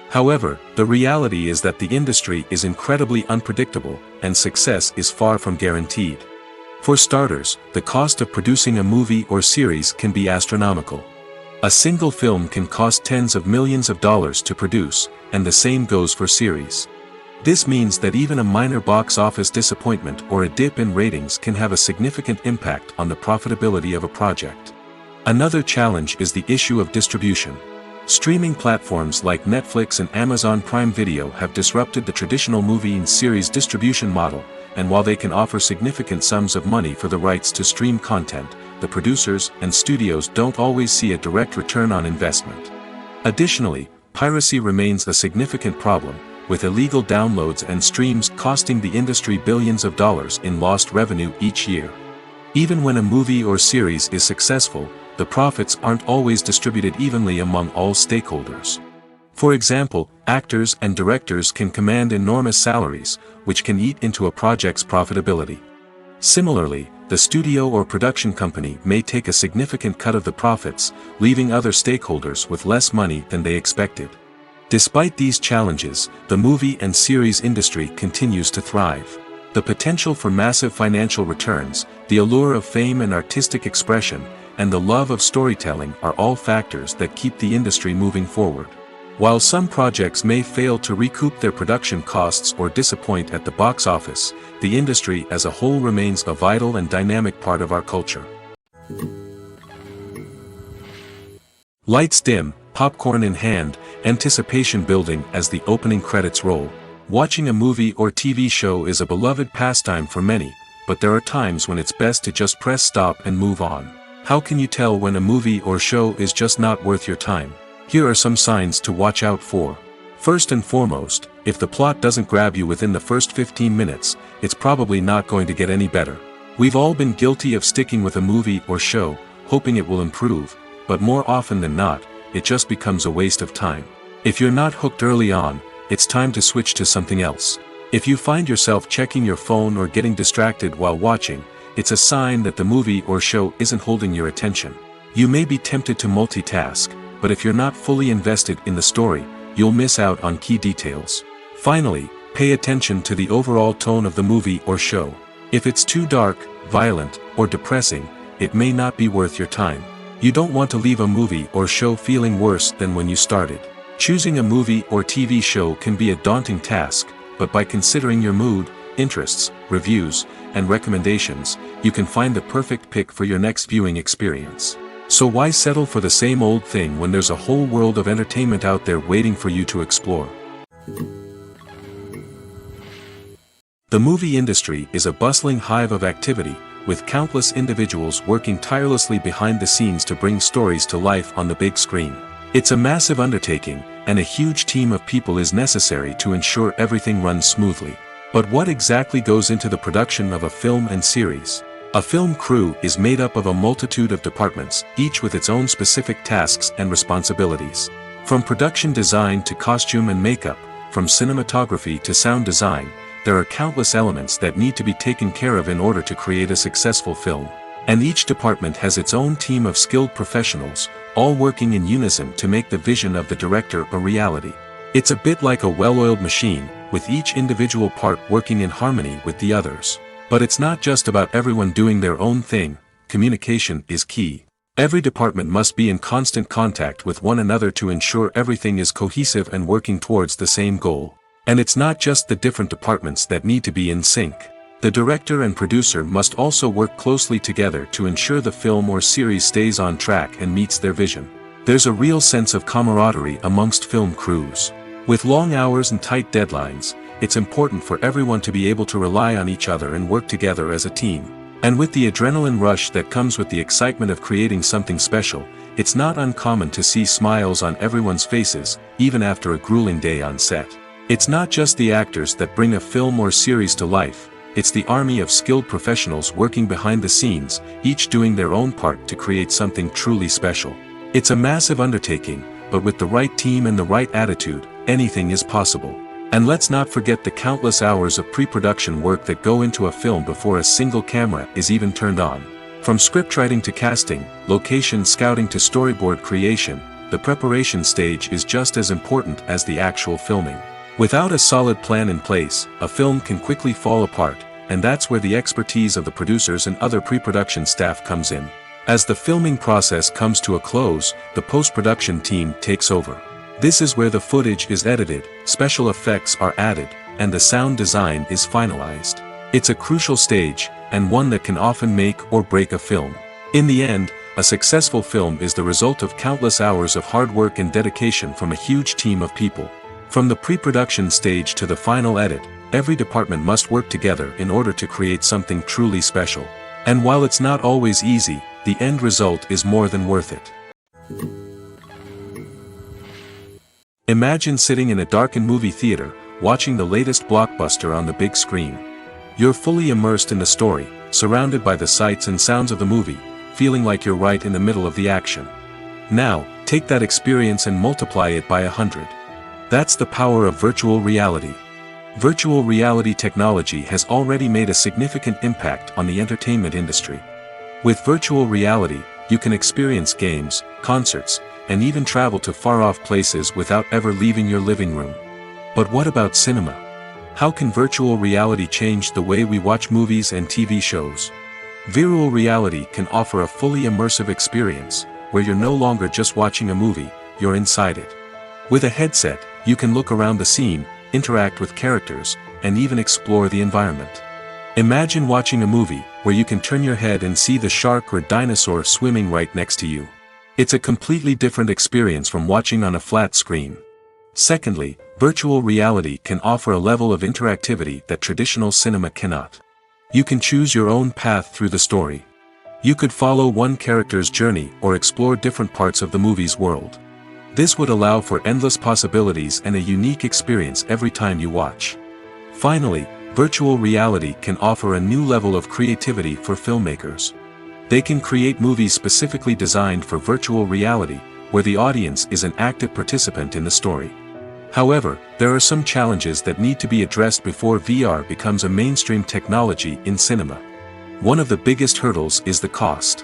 However, the reality is that the industry is incredibly unpredictable, and success is far from guaranteed. For starters, the cost of producing a movie or series can be astronomical. A single film can cost tens of millions of dollars to produce, and the same goes for series. This means that even a minor box office disappointment or a dip in ratings can have a significant impact on the profitability of a project. Another challenge is the issue of distribution. Streaming platforms like Netflix and Amazon Prime Video have disrupted the traditional movie and series distribution model, and while they can offer significant sums of money for the rights to stream content, the producers and studios don't always see a direct return on investment. Additionally, piracy remains a significant problem, with illegal downloads and streams costing the industry billions of dollars in lost revenue each year. Even when a movie or series is successful, the profits aren't always distributed evenly among all stakeholders. For example, actors and directors can command enormous salaries, which can eat into a project's profitability. Similarly, the studio or production company may take a significant cut of the profits, leaving other stakeholders with less money than they expected. Despite these challenges, the movie and series industry continues to thrive. The potential for massive financial returns, the allure of fame and artistic expression, and the love of storytelling are all factors that keep the industry moving forward. While some projects may fail to recoup their production costs or disappoint at the box office, the industry as a whole remains a vital and dynamic part of our culture. Lights dim, popcorn in hand, anticipation building as the opening credits roll. Watching a movie or TV show is a beloved pastime for many, but there are times when it's best to just press stop and move on. How can you tell when a movie or show is just not worth your time? Here are some signs to watch out for. First and foremost, if the plot doesn't grab you within the first 15 minutes, it's probably not going to get any better. We've all been guilty of sticking with a movie or show, hoping it will improve, but more often than not, it just becomes a waste of time. If you're not hooked early on, it's time to switch to something else. If you find yourself checking your phone or getting distracted while watching, it's a sign that the movie or show isn't holding your attention. You may be tempted to multitask, but if you're not fully invested in the story, you'll miss out on key details. Finally, pay attention to the overall tone of the movie or show. If it's too dark, violent, or depressing, it may not be worth your time. You don't want to leave a movie or show feeling worse than when you started. Choosing a movie or TV show can be a daunting task, but by considering your mood, interests, reviews, and recommendations, you can find the perfect pick for your next viewing experience. So why settle for the same old thing when there's a whole world of entertainment out there waiting for you to explore? The movie industry is a bustling hive of activity, with countless individuals working tirelessly behind the scenes to bring stories to life on the big screen. It's a massive undertaking, and a huge team of people is necessary to ensure everything runs smoothly. But what exactly goes into the production of a film and series? A film crew is made up of a multitude of departments, each with its own specific tasks and responsibilities. From production design to costume and makeup, from cinematography to sound design, there are countless elements that need to be taken care of in order to create a successful film. And each department has its own team of skilled professionals, all working in unison to make the vision of the director a reality. It's a bit like a well-oiled machine, with each individual part working in harmony with the others. But it's not just about everyone doing their own thing, communication is key. Every department must be in constant contact with one another to ensure everything is cohesive and working towards the same goal. And it's not just the different departments that need to be in sync. The director and producer must also work closely together to ensure the film or series stays on track and meets their vision. There's a real sense of camaraderie amongst film crews. With long hours and tight deadlines, it's important for everyone to be able to rely on each other and work together as a team. And with the adrenaline rush that comes with the excitement of creating something special, it's not uncommon to see smiles on everyone's faces, even after a grueling day on set. It's not just the actors that bring a film or series to life, it's the army of skilled professionals working behind the scenes, each doing their own part to create something truly special. It's a massive undertaking, but with the right team and the right attitude, anything is possible. And let's not forget the countless hours of pre-production work that go into a film before a single camera is even turned on. From scriptwriting to casting, location scouting to storyboard creation, the preparation stage is just as important as the actual filming. Without a solid plan in place, a film can quickly fall apart, and that's where the expertise of the producers and other pre-production staff comes in. As the filming process comes to a close, the post-production team takes over. This is where the footage is edited, special effects are added, and the sound design is finalized. It's a crucial stage, and one that can often make or break a film. In the end, a successful film is the result of countless hours of hard work and dedication from a huge team of people. From the pre-production stage to the final edit, every department must work together in order to create something truly special. And while it's not always easy, the end result is more than worth it. Imagine sitting in a darkened movie theater, watching the latest blockbuster on the big screen. You're fully immersed in the story, surrounded by the sights and sounds of the movie, feeling like you're right in the middle of the action. Now, take that experience and multiply it by 100. That's the power of virtual reality. Virtual reality technology has already made a significant impact on the entertainment industry. With virtual reality, you can experience games, concerts, and even travel to far-off places without ever leaving your living room. But what about cinema? How can virtual reality change the way we watch movies and TV shows? Virtual reality can offer a fully immersive experience, where you're no longer just watching a movie, you're inside it. With a headset, you can look around the scene, interact with characters, and even explore the environment. Imagine watching a movie, where you can turn your head and see the shark or dinosaur swimming right next to you. It's a completely different experience from watching on a flat screen. Secondly, virtual reality can offer a level of interactivity that traditional cinema cannot. You can choose your own path through the story. You could follow one character's journey or explore different parts of the movie's world. This would allow for endless possibilities and a unique experience every time you watch. Finally, virtual reality can offer a new level of creativity for filmmakers. They can create movies specifically designed for virtual reality, where the audience is an active participant in the story. However, there are some challenges that need to be addressed before VR becomes a mainstream technology in cinema. One of the biggest hurdles is the cost.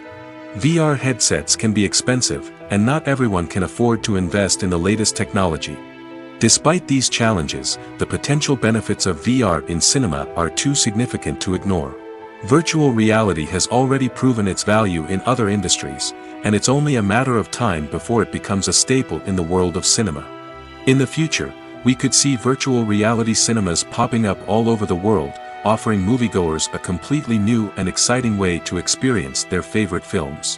VR headsets can be expensive, and not everyone can afford to invest in the latest technology. Despite these challenges, the potential benefits of VR in cinema are too significant to ignore. Virtual reality has already proven its value in other industries, and it's only a matter of time before it becomes a staple in the world of cinema. In the future, we could see virtual reality cinemas popping up all over the world, offering moviegoers a completely new and exciting way to experience their favorite films.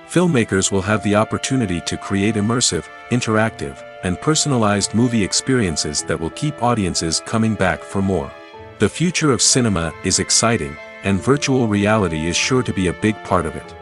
Filmmakers will have the opportunity to create immersive, interactive, and personalized movie experiences that will keep audiences coming back for more. The future of cinema is exciting, and virtual reality is sure to be a big part of it.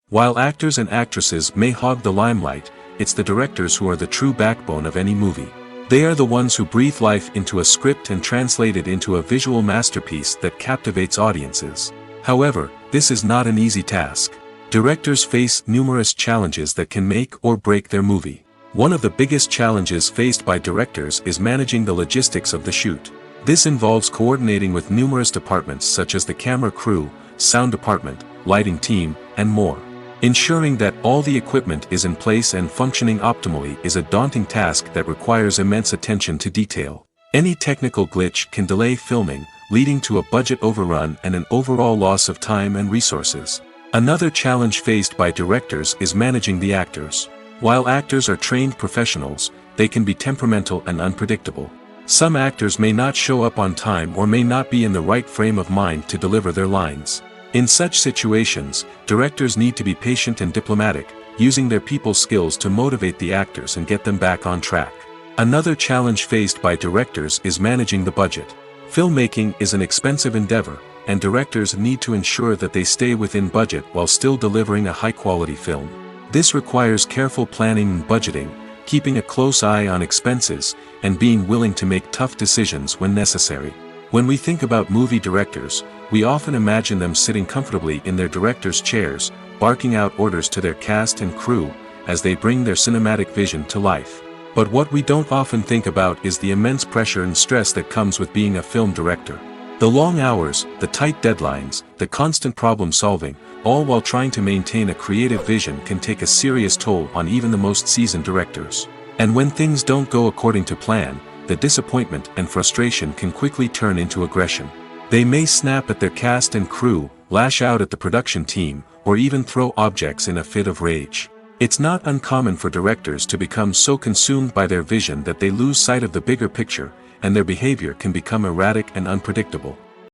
While actors and actresses may hog the limelight, it's the directors who are the true backbone of any movie. They are the ones who breathe life into a script and translate it into a visual masterpiece that captivates audiences. However, this is not an easy task. Directors face numerous challenges that can make or break their movie. One of the biggest challenges faced by directors is managing the logistics of the shoot. This involves coordinating with numerous departments such as the camera crew, sound department, lighting team, and more. Ensuring that all the equipment is in place and functioning optimally is a daunting task that requires immense attention to detail. Any technical glitch can delay filming, leading to a budget overrun and an overall loss of time and resources. Another challenge faced by directors is managing the actors. While actors are trained professionals, they can be temperamental and unpredictable. Some actors may not show up on time or may not be in the right frame of mind to deliver their lines. In such situations, directors need to be patient and diplomatic, using their people skills to motivate the actors and get them back on track. Another challenge faced by directors is managing the budget. Filmmaking is an expensive endeavor, and directors need to ensure that they stay within budget while still delivering a high-quality film. This requires careful planning and budgeting, keeping a close eye on expenses, and being willing to make tough decisions when necessary. When we think about movie directors, we often imagine them sitting comfortably in their director's chairs, barking out orders to their cast and crew, as they bring their cinematic vision to life. But what we don't often think about is the immense pressure and stress that comes with being a film director. The long hours, the tight deadlines, the constant problem solving, all while trying to maintain a creative vision can take a serious toll on even the most seasoned directors. And when things don't go according to plan, the disappointment and frustration can quickly turn into aggression. They may snap at their cast and crew, lash out at the production team, or even throw objects in a fit of rage. It's not uncommon for directors to become so consumed by their vision that they lose sight of the bigger picture, and their behavior can become erratic and unpredictable.